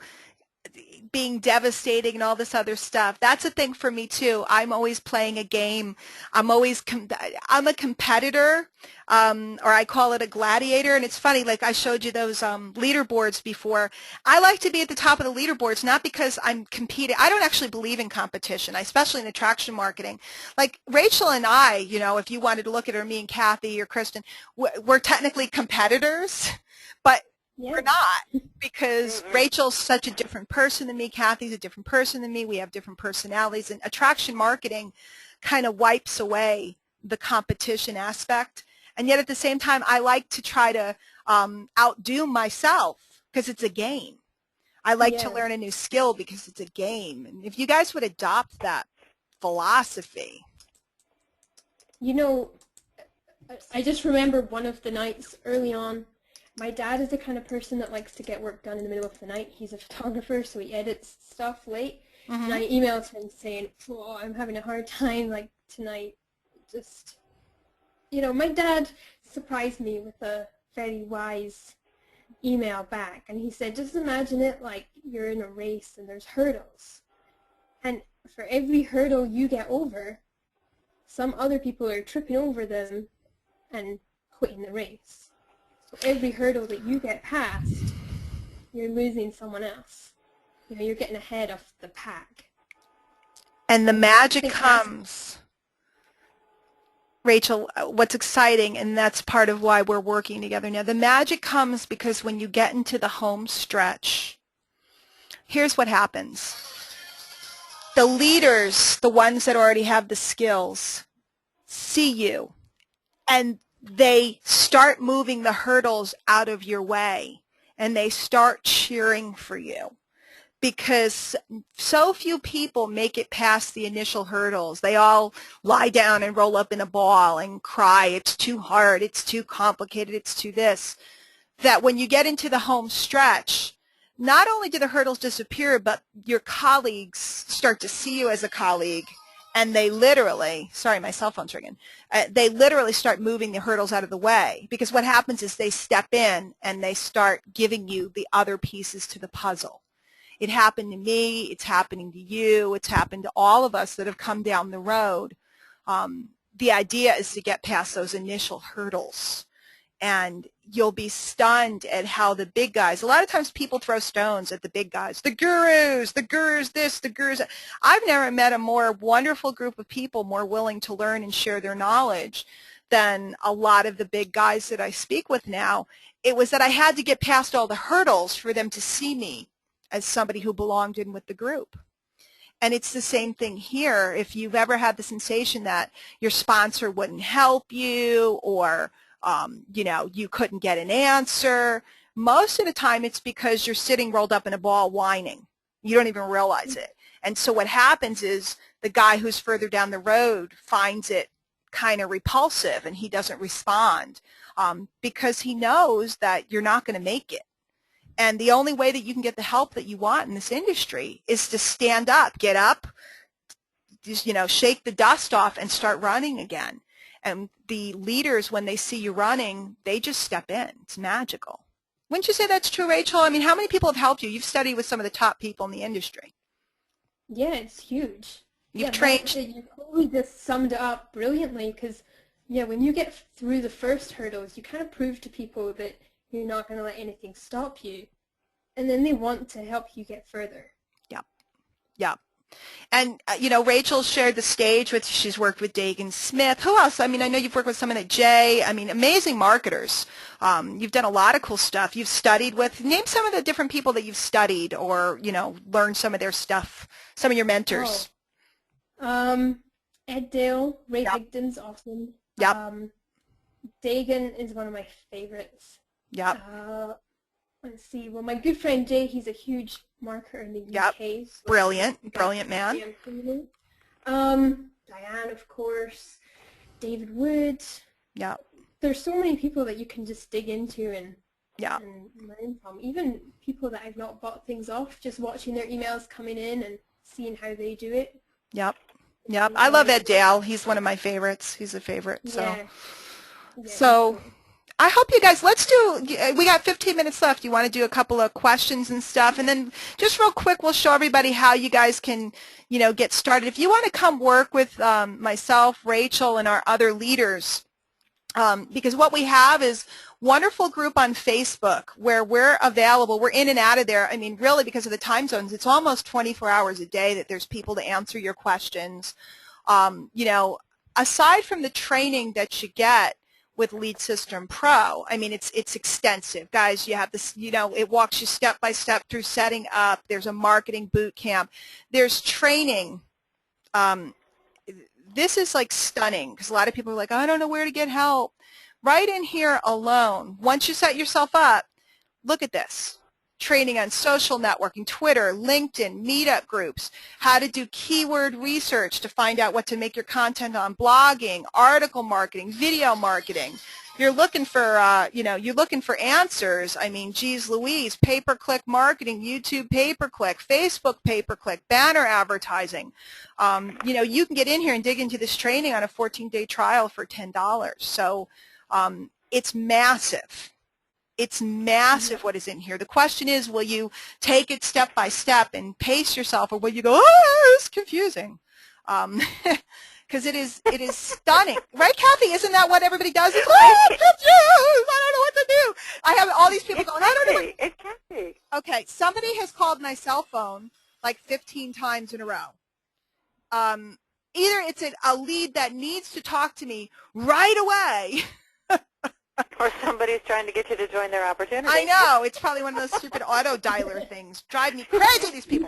being devastating and all this other stuff. That's a thing for me too. I'm always playing a game. I'm a competitor, or I call it a gladiator. And it's funny, like I showed you those leaderboards before. I like to be at the top of the leaderboards, not because I'm competing. I don't actually believe in competition, especially in attraction marketing. Like Rachael and I, if you wanted to look at her, me and Kathy or Kristen, we're technically competitors, but we're not, because Rachel's such a different person than me. Kathy's a different person than me. We have different personalities, and attraction marketing kind of wipes away the competition aspect. And yet at the same time, I like to try to outdo myself because it's a game. I like to learn a new skill because it's a game. And if you guys would adopt that philosophy. I just remember one of the nights early on, my dad is the kind of person that likes to get work done in the middle of the night. He's a photographer, so he edits stuff late. And I emailed him saying, oh, I'm having a hard time, like, tonight. Just, my dad surprised me with a very wise email back. And he said, just imagine it like you're in a race and there's hurdles. And for every hurdle you get over, some other people are tripping over them and quitting the race. So every hurdle that you get past, you're losing someone else. you're getting ahead of the pack. And the I magic think comes, Rachel, what's exciting, and that's part of why we're working together now, the magic comes because when you get into the home stretch, here's what happens. The leaders, the ones that already have the skills, see you, and they start moving the hurdles out of your way, and they start cheering for you. Because so few people make it past the initial hurdles. They all lie down and roll up in a ball and cry, it's too hard, it's too complicated, it's too this. That when you get into the home stretch, not only do the hurdles disappear, but your colleagues start to see you as a colleague, and they literally, sorry, my cell phone's ringing, they literally start moving the hurdles out of the way. Because what happens is they step in and they start giving you the other pieces to the puzzle. It happened to me, it's happening to you, it's happened to all of us that have come down the road. The idea is to get past those initial hurdles, and you'll be stunned at how the big guys, a lot of times people throw stones at the big guys, the gurus this, the gurus that. I've never met a more wonderful group of people more willing to learn and share their knowledge than a lot of the big guys that I speak with now. It was that I had to get past all the hurdles for them to see me as somebody who belonged in with the group. And it's the same thing here. If you've ever had the sensation that your sponsor wouldn't help you, or you couldn't get an answer, most of the time it's because you're sitting rolled up in a ball whining. You don't even realize it. And so what happens is the guy who's further down the road finds it kind of repulsive, and he doesn't respond because he knows that you're not going to make it. And the only way that you can get the help that you want in this industry is to stand up, get up, just, shake the dust off and start running again. And the leaders, when they see you running, they just step in. It's magical. Wouldn't you say that's true, Rachel? I mean, how many people have helped you? You've studied with some of the top people in the industry. Yeah, it's huge. You've trained. You probably just summed it up brilliantly, because, when you get through the first hurdles, you kind of prove to people that you're not going to let anything stop you. And then they want to help you get further. Yep. Yep. And, Rachel shared the stage with, she's worked with Dagan Smith. Who else? I mean, I know you've worked with someone at Jay. I mean, amazing marketers. You've done a lot of cool stuff. You've studied with, name some of the different people that you've studied or, learned some of their stuff, some of your mentors. Ed Dale, Ray Yep. Bigden's awesome. Yep. Dagan is one of my favorites. Yep. Let's see. Well, my good friend Jay, he's a huge marketer in the Yep. UK. So Brilliant man. Diane, of course. David Wood. Yep. There's so many people that you can just dig into and Yep. and learn from. Even people that I've not bought things off, just watching their emails coming in and seeing how they do it. Yep. Yep. I love Ed Dale. He's one of my favorites. He's a favorite. So. Yeah. So I hope you guys, we got 15 minutes left. You want to do a couple of questions and stuff, and then just real quick, we'll show everybody how you guys can, get started. If you want to come work with myself, Rachel, and our other leaders, because what we have is wonderful group on Facebook where we're available. We're in and out of there. I mean, really, because of the time zones, it's almost 24 hours a day that there's people to answer your questions. Aside from the training that you get with Lead System Pro, I mean, it's extensive. Guys, you have this, it walks you step by step through setting up. There's a marketing boot camp. There's training. This is like stunning because a lot of people are like, I don't know where to get help. Right in here alone, once you set yourself up, look at this. Training on social networking, Twitter, LinkedIn, meetup groups, how to do keyword research to find out what to make your content on, blogging, article marketing, video marketing. You're looking for, you're looking for answers. I mean, geez Louise, pay-per-click marketing, YouTube pay-per-click, Facebook pay-per-click, banner advertising. You can get in here and dig into this training on a 14-day trial for $10. So it's massive. It's massive what is in here. The question is, will you take it step by step and pace yourself, or will you go, oh, it's confusing? Because it is stunning. Right, Kathy? Isn't that what everybody does? It's, oh, I'm confused. I don't know what to do. I have all these people going, I don't know. It can be. Okay, somebody has called my cell phone like 15 times in a row. Either it's a lead that needs to talk to me right away. Or somebody's trying to get you to join their opportunity. I know. It's probably one of those stupid auto dialer things. Drive me crazy, these people.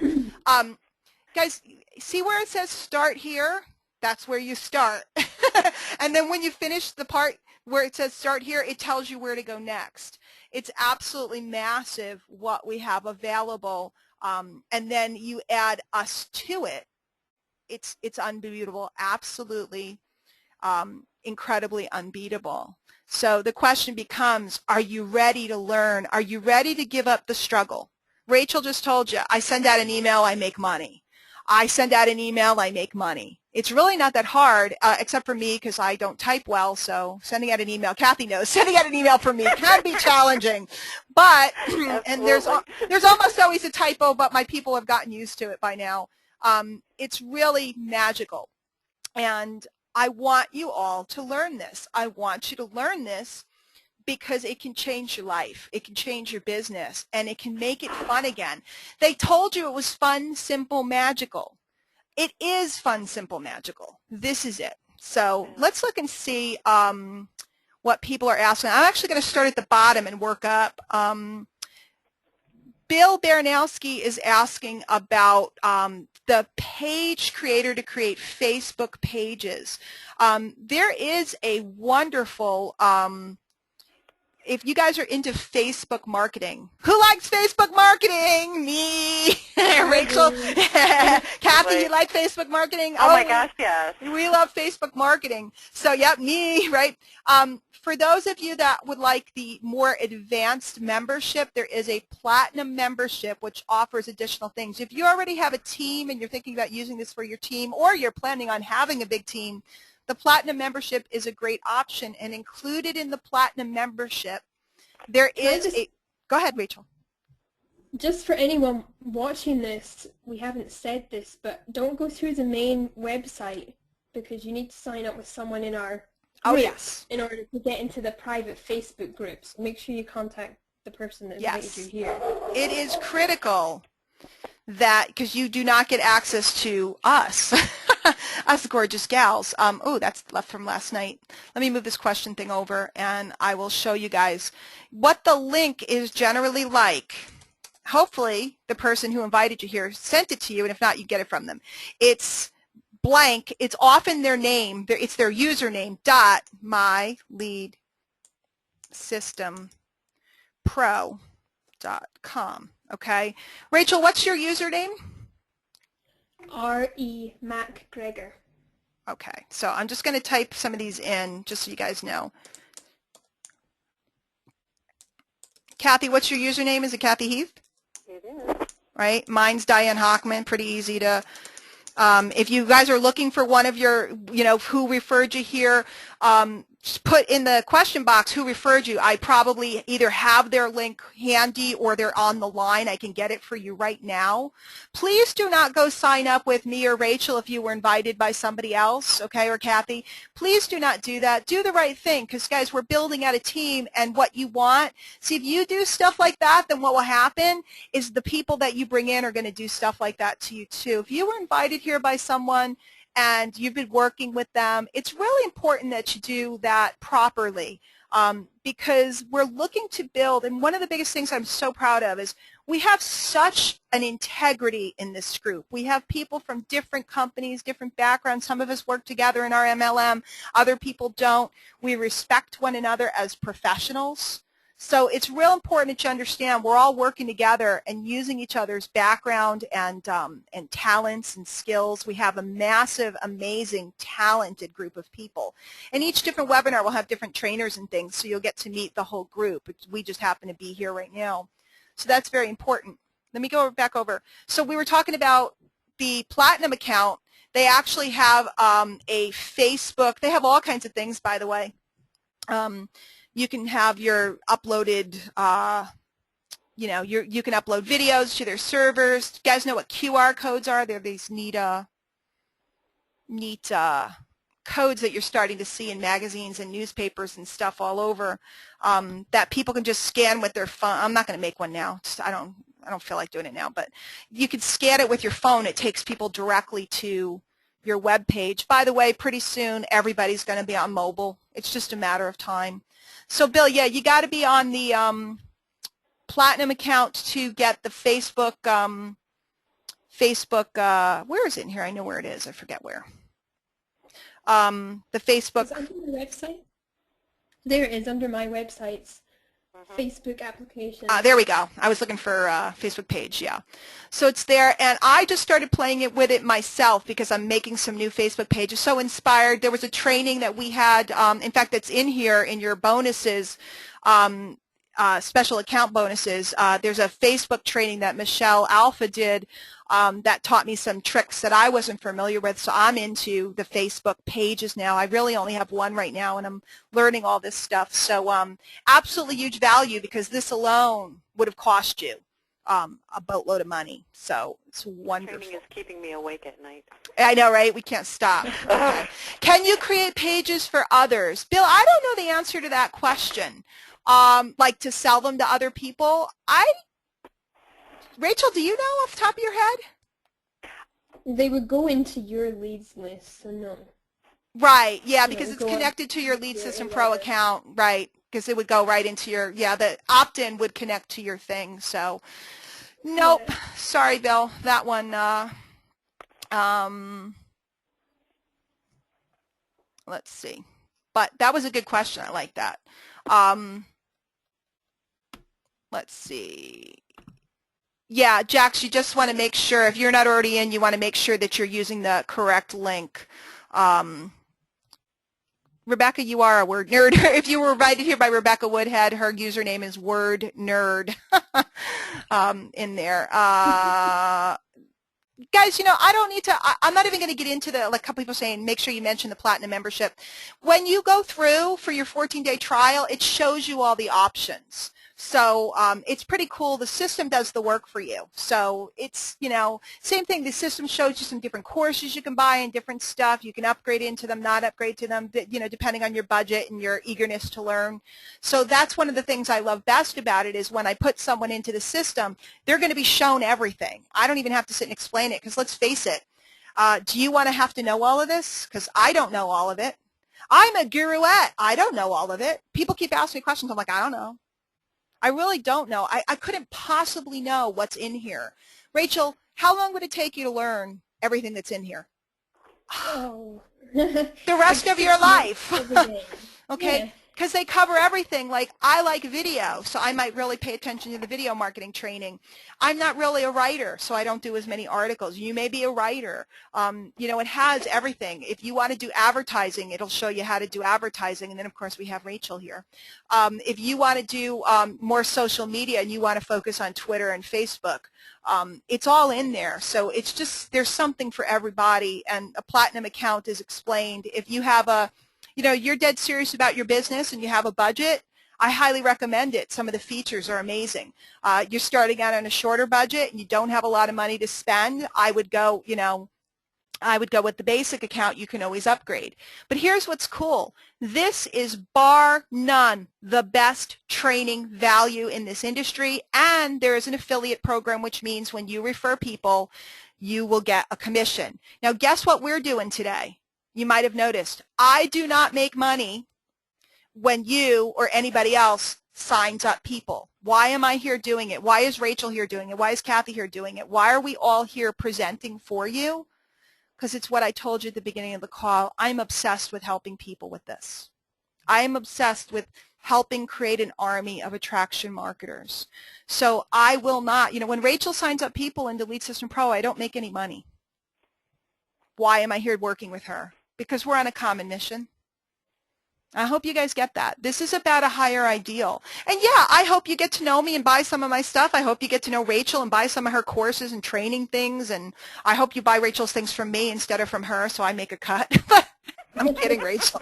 Guys, see where it says start here? That's where you start. And then when you finish the part where it says start here, it tells you where to go next. It's absolutely massive what we have available. And then you add us to it. It's unbeatable, absolutely incredibly unbeatable. So the question becomes, are you ready to learn? Are you ready to give up the struggle? Rachel just told you, I send out an email, I make money. I send out an email, I make money. It's really not that hard, except for me because I don't type well, so sending out an email, Kathy knows, sending out an email for me can be challenging. But, and there's almost always a typo, but my people have gotten used to it by now. It's really magical. And I want you all to learn this. I want you to learn this because it can change your life. It can change your business, and it can make it fun again. They told you it was fun, simple, magical. It is fun, simple, magical. This is it. So let's look and see what people are asking. I'm actually going to start at the bottom and work up. Bill Baranowski is asking about the page creator to create Facebook pages. There is a wonderful, if you guys are into Facebook marketing, who likes Facebook marketing? Me, Rachel, Kathy, you like Facebook marketing? Oh my gosh, yes. We love Facebook marketing. So, yep, me, right? For those of you that would like the more advanced membership, there is a platinum membership which offers additional things. If you already have a team and you're thinking about using this for your team, or you're planning on having a big team, the platinum membership is a great option. And included in the platinum membership, there is a... Go ahead, Rachel. Just for anyone watching this, we haven't said this, but don't go through the main website because you need to sign up with someone in our Oh, group yes. in order to get into the private Facebook groups. Make sure you contact the person that invited you here. It is critical that, because you do not get access to us, us gorgeous gals. Oh, that's left from last night. Let me move this question thing over, and I will show you guys what the link is generally like. Hopefully, the person who invited you here sent it to you, and if not, you get it from them. It's blank. It's often their name. It's their username, myleadsystempro.com. Okay. Rachel, what's your username? R.E. Macgregor. Okay. So I'm just going to type some of these in just so you guys know. Kathy, what's your username? Is it Kathy Heath? It is. Right. Mine's Diane Hochman. Pretty easy to... if you guys are looking for one of your, who referred you here, just put in the question box who referred you. I probably either have their link handy or they're on the line. I can get it for you right now. Please do not go sign up with me or Rachel if you were invited by somebody else, okay, or Kathy. Please do not do that. Do the right thing because, guys, we're building out a team and what you want. See, if you do stuff like that, then what will happen is the people that you bring in are going to do stuff like that to you too. If you were invited here by someone and you've been working with them, it's really important that you do that properly because we're looking to build, and one of the biggest things I'm so proud of is we have such an integrity in this group. We have people from different companies, different backgrounds. Some of us work together in our MLM. Other people don't. We respect one another as professionals. So it's real important that you understand we're all working together and using each other's background and talents and skills. We have a massive, amazing, talented group of people. And each different webinar will have different trainers and things, so you'll get to meet the whole group. We just happen to be here right now. So that's very important. Let me go back over. So we were talking about the Platinum account. They actually have a Facebook. They have all kinds of things, by the way. You can have your uploaded, you can upload videos to their servers. You guys know what QR codes are? They're these neat codes that you're starting to see in magazines and newspapers and stuff all over that people can just scan with their phone. I'm not going to make one now. I don't feel like doing it now, but you could scan it with your phone. It takes people directly to your web page. By the way, pretty soon everybody's going to be on mobile. It's just a matter of time. So, Bill, yeah, you got to be on the Platinum account to get the Facebook, where is it in here? I know where it is. I forget where. The Facebook. Is it under my website? There it is, under my website's Facebook application. There we go. I was looking for Facebook page, yeah. So it's there, and I just started playing it with it myself because I'm making some new Facebook pages. So inspired. There was a training that we had, in fact, that's in here in your bonuses, special account bonuses. There's a Facebook training that Michelle Alpha did that taught me some tricks that I wasn't familiar with, so I'm into the Facebook pages now. I really only have one right now, and I'm learning all this stuff. So absolutely huge value, because this alone would have cost you a boatload of money. So it's wonderful. Training is keeping me awake at night. I know, right? We can't stop. Okay. Can you create pages for others? Bill, I don't know the answer to that question. Like to sell them to other people. Rachael, do you know off the top of your head? They would go into your leads list, so no. Right, yeah, because it's connected to your Lead System Pro account, right, because it would go right into your, the opt-in would connect to your thing, so nope. Yeah. Sorry, Bill, that one, let's see. But that was a good question. I like that. Let's see. Yeah, Jax, you just want to make sure, if you're not already in, you want to make sure that you're using the correct link. Rebecca, you are a word nerd. If you were invited here by Rebecca Woodhead, her username is word nerd in there. Guys, I don't need to, I'm not even going to get into the, like a couple people saying, make sure you mention the Platinum membership. When you go through for your 14-day trial, it shows you all the options. So it's pretty cool. The system does the work for you. So it's, same thing. The system shows you some different courses you can buy and different stuff. You can upgrade into them, not upgrade to them, depending on your budget and your eagerness to learn. So that's one of the things I love best about it, is when I put someone into the system, they're going to be shown everything. I don't even have to sit and explain it, because let's face it, do you want to have to know all of this? Because I don't know all of it. I'm a guruette. I don't know all of it. People keep asking me questions. I'm like, I don't know. I really don't know. I couldn't possibly know what's in here. Rachael, how long would it take you to learn everything that's in here? Oh. The rest of your life. Okay? Yeah. Because they cover everything. Like, I like video, so I might really pay attention to the video marketing training. I'm not really a writer, so I don't do as many articles. You may be a writer. It has everything. If you want to do advertising, it'll show you how to do advertising. And then, of course, we have Rachael here. If you want to do more social media and you want to focus on Twitter and Facebook, it's all in there. So it's just, there's something for everybody. And a Platinum account is explained. If you have you're dead serious about your business and you have a budget, I highly recommend it. Some of the features are amazing. You're starting out on a shorter budget and you don't have a lot of money to spend, I would go with the basic account. You can always upgrade. But here's what's cool. This is bar none the best training value in this industry, and there is an affiliate program, which means when you refer people, you will get a commission. Now, guess what we're doing today? You might have noticed, I do not make money when you or anybody else signs up people. Why am I here doing it? Why is Rachael here doing it? Why is Kathy here doing it? Why are we all here presenting for you? Because it's what I told you at the beginning of the call. I'm obsessed with helping people with this. I am obsessed with helping create an army of attraction marketers. So I will not, when Rachael signs up people into Lead System Pro, I don't make any money. Why am I here working with her? Because we're on a common mission. I hope you guys get that. This is about a higher ideal. And yeah, I hope you get to know me and buy some of my stuff. I hope you get to know Rachael and buy some of her courses and training things. And I hope you buy Rachael's things from me instead of from her, so I make a cut. I'm kidding, Rachael.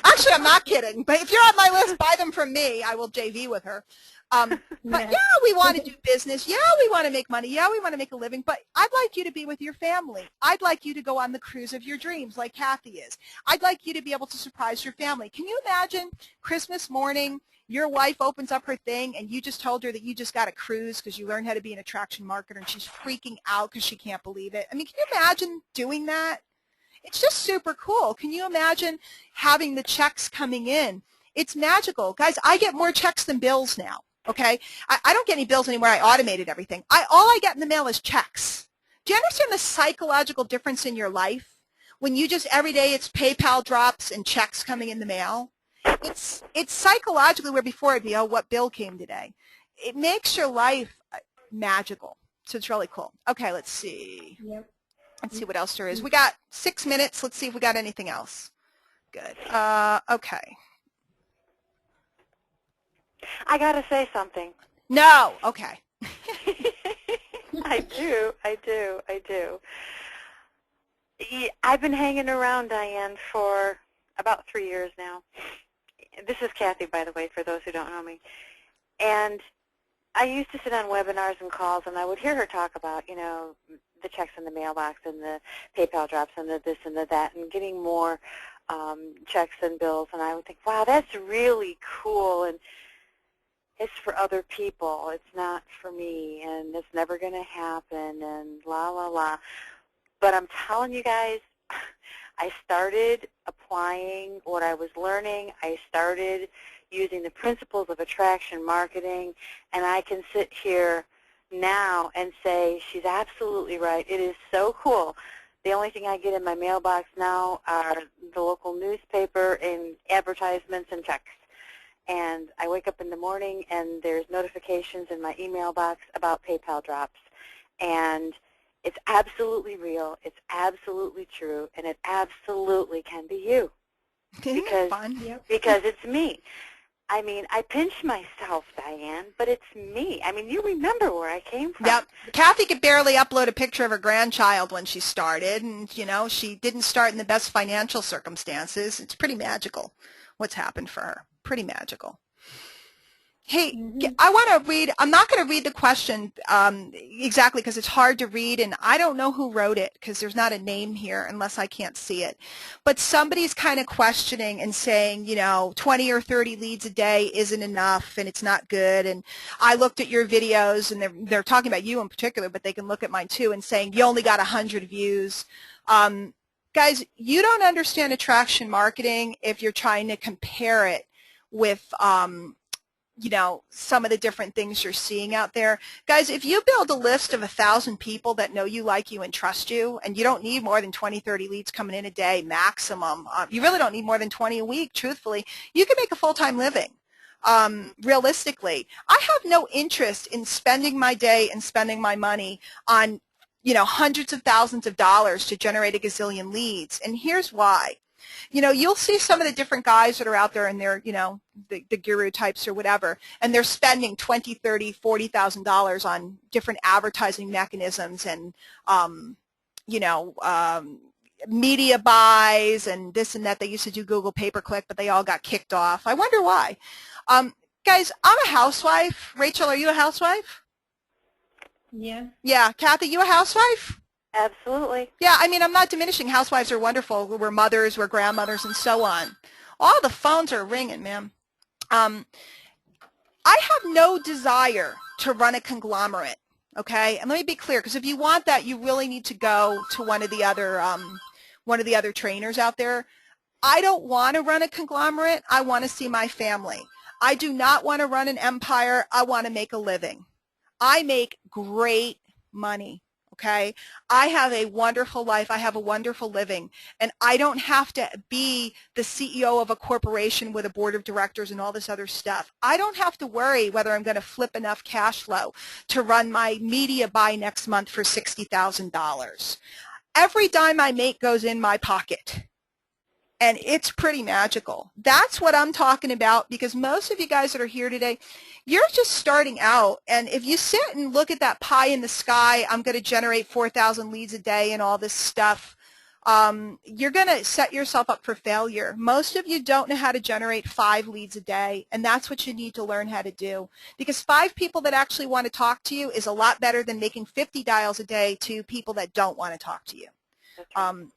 Actually, I'm not kidding. But if you're on my list, buy them from me. I will JV with her. But yeah, we want to do business. Yeah, we want to make money. Yeah, we want to make a living. But I'd like you to be with your family. I'd like you to go on the cruise of your dreams like Kathy is. I'd like you to be able to surprise your family. Can you imagine Christmas morning, your wife opens up her thing and you just told her that you just got a cruise because you learned how to be an attraction marketer, and she's freaking out because she can't believe it. I mean, can you imagine doing that? It's just super cool. Can you imagine having the checks coming in? It's magical. Guys, I get more checks than bills now, okay? I don't get any bills anymore. I automated everything. All I get in the mail is checks. Do you understand the psychological difference in your life? When you just, every day it's PayPal drops and checks coming in the mail. It's psychologically where before it'd be, oh, what bill came today? It makes your life magical. So it's really cool. Okay, let's see. Yep. Let's see what else there is. We got 6 minutes. Let's see if we got anything else. Good. Okay. I got to say something. No. Okay. I do. I've been hanging around Diane for about 3 years now. This is Kathy, by the way, for those who don't know me. And I used to sit on webinars and calls, and I would hear her talk about, you know, the checks in the mailbox and the PayPal drops and the this and the that, and getting more checks and bills. And I would think, wow, that's really cool, and it's for other people. It's not for me, and it's never going to happen, and la, la, la. But I'm telling you guys, I started applying what I was learning. I started using the principles of attraction marketing, and I can sit here now and say she's absolutely right. It is so cool. The only thing I get in my mailbox now are the local newspaper and advertisements and checks. And I wake up in the morning and there's notifications in my email box about PayPal drops. And it's absolutely real, it's absolutely true, and it absolutely can be you. Because, fun? Because it's me. I mean, I pinch myself, Diane, but it's me. I mean, you remember where I came from. Yep. Kathy could barely upload a picture of her grandchild when she started, and, you know, she didn't start in the best financial circumstances. It's pretty magical what's happened for her. Pretty magical. Hey, I want to read, I'm not going to read the question exactly because it's hard to read, and I don't know who wrote it because there's not a name here unless I can't see it. But somebody's kind of questioning and saying, you know, 20 or 30 leads a day isn't enough and it's not good. And I looked at your videos, and they're talking about you in particular, but they can look at mine too, and saying you only got 100 views. Guys, you don't understand attraction marketing if you're trying to compare it with you know, some of the different things you're seeing out there. Guys, if you build a list of 1,000 people that know you, like you, and trust you, and you don't need more than 20, 30 leads coming in a day maximum, you really don't need more than 20 a week, truthfully, you can make a full-time living. Realistically, I have no interest in spending my day and spending my money on, you know, hundreds of thousands of dollars to generate a gazillion leads, and here's why. You know, you'll see some of the different guys that are out there, and they're, you know, the guru types or whatever, and they're spending $20,000, $30,000, $40,000 on different advertising mechanisms and, you know, media buys and this and that. They used to do Google pay-per-click, but they all got kicked off. I wonder why. Guys, I'm a housewife. Rachel, are you a housewife? Yeah. Yeah. Kathy, you a housewife? Absolutely. Yeah, I mean, I'm not diminishing. Housewives are wonderful. We're mothers, we're grandmothers, and so on. All the phones are ringing, ma'am. I have no desire to run a conglomerate, okay? And let me be clear, because if you want that, you really need to go to one of the other trainers out there. I don't want to run a conglomerate. I want to see my family. I do not want to run an empire. I want to make a living. I make great money. Okay, I have a wonderful life. I have a wonderful living, and I don't have to be the CEO of a corporation with a board of directors and all this other stuff. I don't have to worry whether I'm going to flip enough cash flow to run my media buy next month for $60,000. Every dime I make goes in my pocket. And it's pretty magical. That's what I'm talking about, because most of you guys that are here today, you're just starting out. And if you sit and look at that pie in the sky, I'm going to generate 4,000 leads a day and all this stuff, you're going to set yourself up for failure. Most of you don't know how to generate 5 leads a day, and that's what you need to learn how to do. Because 5 people that actually want to talk to you is a lot better than making 50 dials a day to people that don't want to talk to you.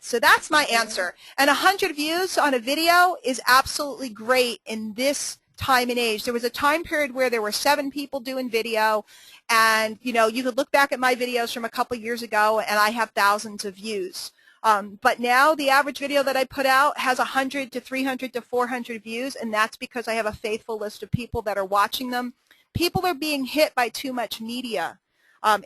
So that's my answer. And 100 views on a video is absolutely great in this time and age. There was a time period where there were 7 people doing video, and you could look back at my videos from a couple years ago, and I have thousands of views. But now the average video that I put out has 100 to 300 to 400 views, and that's because I have a faithful list of people that are watching them. People are being hit by too much media.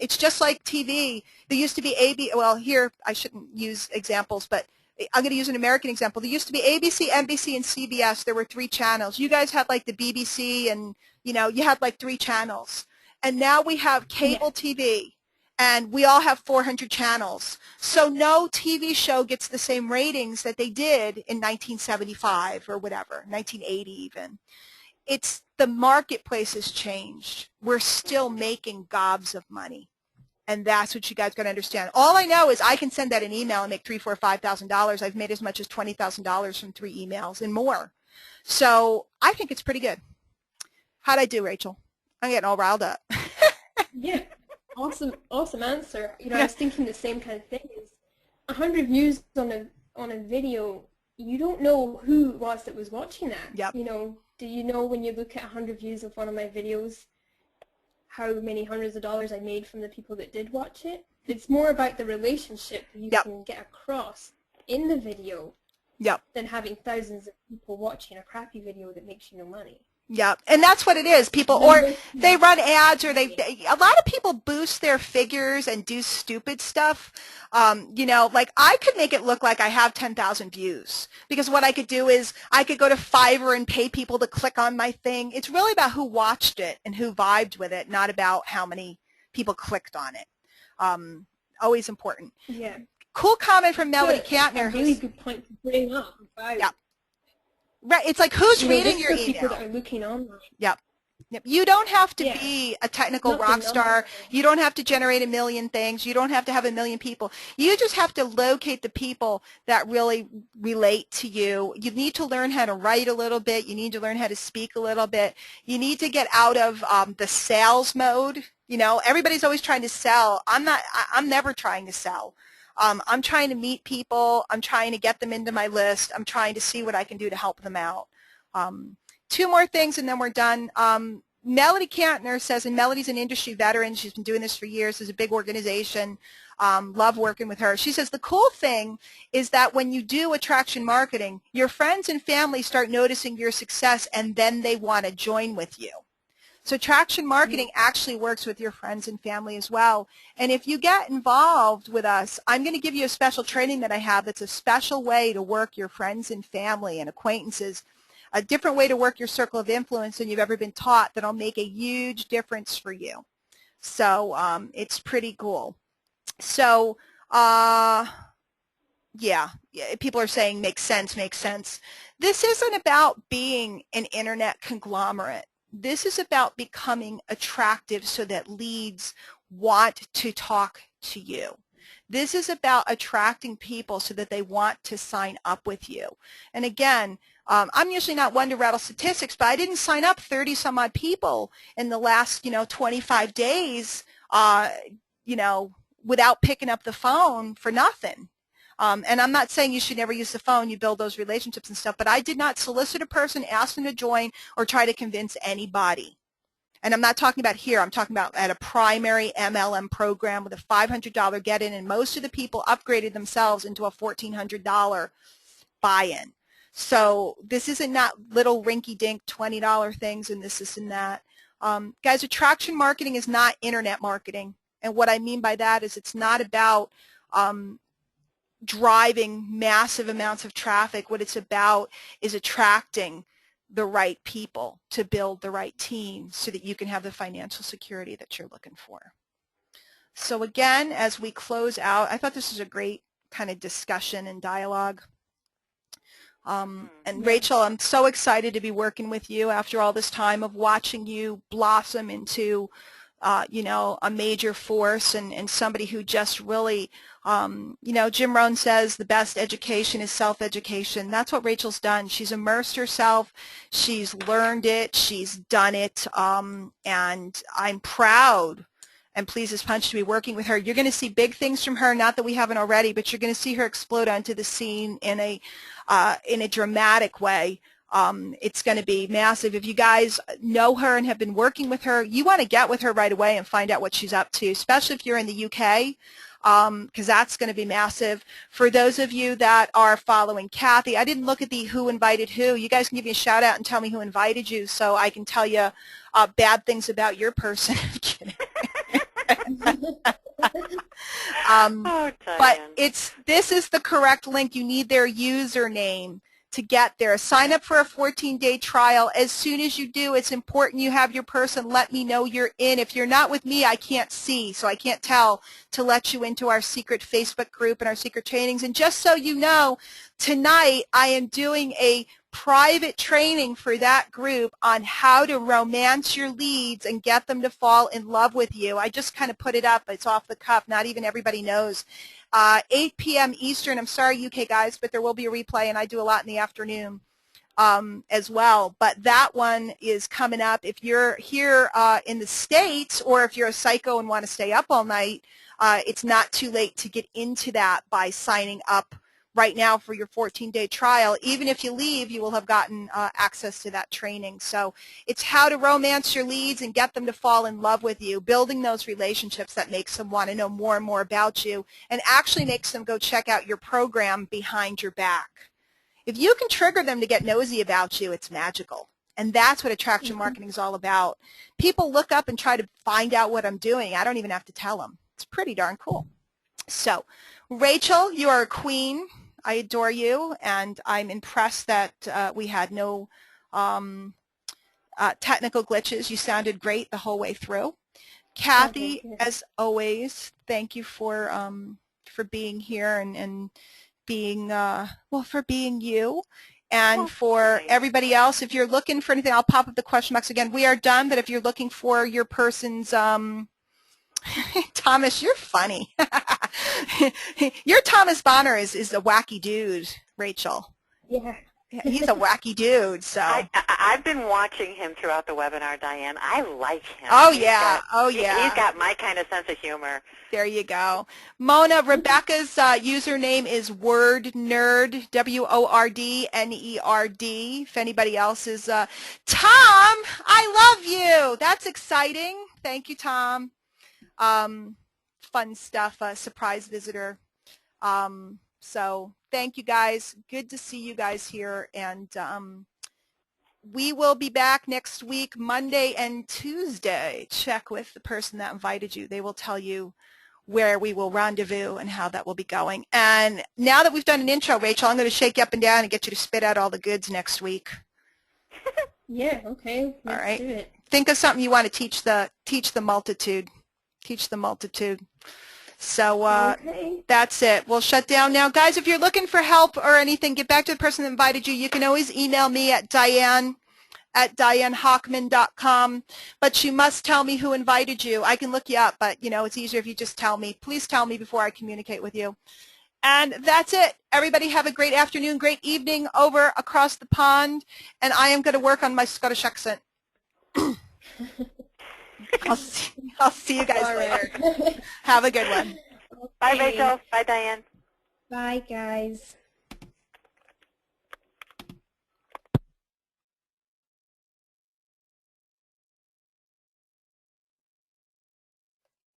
It's just like TV. There used to be well, here I shouldn't use examples, but I'm going to use an American example. There used to be ABC, NBC, and CBS. There were 3 channels. You guys had like the BBC, and you had like 3 channels. And now we have cable TV, and we all have 400 channels. So no TV show gets the same ratings that they did in 1975 or whatever, 1980 even. It's the marketplace has changed. We're still making gobs of money. And that's what you guys got to understand. All I know is I can send out an email and make $3,000, $4,000, $5,000. I've made as much as $20,000 from 3 emails and more. So I think it's pretty good. How'd I do, Rachel? I'm getting all riled up. Yeah, awesome answer. I was thinking the same kind of thing. Is 100 views on a video, you don't know who it was that was watching that. Yep. Do you know when you look at 100 views of one of my videos, how many hundreds of dollars I made from the people that did watch it? It's more about the relationship you can get across in the video than having thousands of people watching a crappy video that makes you no money. Yeah, and that's what it is. People, or they run ads, or a lot of people boost their figures and do stupid stuff. Like I could make it look like I have 10,000 views, because what I could do is I could go to Fiverr and pay people to click on my thing. It's really about who watched it and who vibed with it, not about how many people clicked on it. Always important. Yeah. Cool comment from Melody Kantner. A really good point to bring up. Yeah. Right. It's like, who's reading your email? People that are looking online. Yep. You don't have to be a technical rock star. You don't have to generate a million things. You don't have to have a million people. You just have to locate the people that really relate to you. You need to learn how to write a little bit. You need to learn how to speak a little bit. You need to get out of the sales mode. Everybody's always trying to sell. I'm never trying to sell. I'm trying to meet people. I'm trying to get them into my list. I'm trying to see what I can do to help them out. 2 more things and then we're done. Melody Kantner says, and Melody's an industry veteran. She's been doing this for years. It's a big organization. Love working with her. She says the cool thing is that when you do attraction marketing, your friends and family start noticing your success, and then they want to join with you. So attraction marketing actually works with your friends and family as well. And if you get involved with us, I'm going to give you a special training that I have that's a special way to work your friends and family and acquaintances, a different way to work your circle of influence than you've ever been taught that'll make a huge difference for you. So it's pretty cool. So yeah, people are saying makes sense, makes sense. This isn't about being an internet conglomerate. This is about becoming attractive so that leads want to talk to you. This is about attracting people so that they want to sign up with you. And again, I'm usually not one to rattle statistics, but I didn't sign up 30 some odd people in the last 25 days without picking up the phone for nothing. And I'm not saying you should never use the phone. You build those relationships and stuff. But I did not solicit a person, ask them to join, or try to convince anybody. And I'm not talking about here. I'm talking about at a primary MLM program with a $500 get-in. And most of the people upgraded themselves into a $1,400 buy-in. So this isn't not little rinky-dink $20 things and this and that. Guys, attraction marketing is not internet marketing. And what I mean by that is it's not about driving massive amounts of traffic. What it's about is attracting the right people to build the right team so that you can have the financial security that you're looking for. So again, as we close out, I thought this was a great kind of discussion and dialogue. And Rachel, I'm so excited to be working with you after all this time of watching you blossom into a major force and somebody who just really, Jim Rohn says the best education is self-education. That's what Rachel's done. She's immersed herself. She's learned it. She's done it. And I'm proud and pleased as punch to be working with her. You're going to see big things from her, not that we haven't already, but you're going to see her explode onto the scene in a dramatic way. It's going to be massive. If you guys know her and have been working with her, you want to get with her right away and find out what she's up to, especially if you're in the UK, because that's going to be massive. For those of you that are following Kathy, I didn't look at the who invited who. You guys can give me a shout out and tell me who invited you so I can tell you bad things about your person. I'm kidding. But this is the correct link. You need their username to get there. Sign up for a 14-day trial. As soon as you do, it's important you have your person. Let me know you're in. If you're not with me, I can't see, so I can't tell to let you into our secret Facebook group and our secret trainings. And just so you know, tonight I am doing a private training for that group on how to romance your leads and get them to fall in love with you. I just kind of put it up. It's off the cuff. Not even everybody knows. 8 p.m. Eastern. I'm sorry, UK guys, but there will be a replay, and I do a lot in the afternoon as well. But that one is coming up. If you're here in the States, or if you're a psycho and want to stay up all night, it's not too late to get into that by signing up right now for your 14-day trial. Even if you leave, you will have gotten access to that training. So it's how to romance your leads and get them to fall in love with you, building those relationships that makes them want to know more and more about you, and actually makes them go check out your program behind your back. If you can trigger them to get nosy about you, it's magical. And that's what attraction marketing is all about. People look up and try to find out what I'm doing. I don't even have to tell them. It's pretty darn cool. So, Rachel, you are a queen. I adore you, and I'm impressed that we had no technical glitches. You sounded great the whole way through. Kathy, as always, thank you for being here and being for being you. And for everybody else, if you're looking for anything, I'll pop up the question box again. We are done, but if you're looking for your person's Thomas, you're funny. Your Thomas Bonner is a wacky dude, Rachel. Yeah. He's a wacky dude. So I've been watching him throughout the webinar, Diane. I like him. Oh, yeah. He's got my kind of sense of humor. There you go. Mona, Rebecca's username is WordNerd, WORDNERD. If anybody else is Tom, I love you. That's exciting. Thank you, Tom. Fun stuff, surprise visitor. So thank you guys. Good to see you guys here. And we will be back next week, Monday and Tuesday. Check with the person that invited you. They will tell you where we will rendezvous and how that will be going. And now that we've done an intro, Rachel, I'm going to shake you up and down and get you to spit out all the goods next week. Yeah, okay. Let's do it. Think of something you want to teach the multitude. Teach the multitude. So that's it. We'll shut down now. Guys, if you're looking for help or anything, get back to the person that invited you. You can always email me at Diane@DianeHochman.com, but you must tell me who invited you. I can look you up, but, it's easier if you just tell me. Please tell me before I communicate with you. And that's it. Everybody have a great afternoon, great evening over across the pond, and I am going to work on my Scottish accent. I'll see you guys later. Have a good one. Bye, Rachel. Bye, Diane. Bye, guys.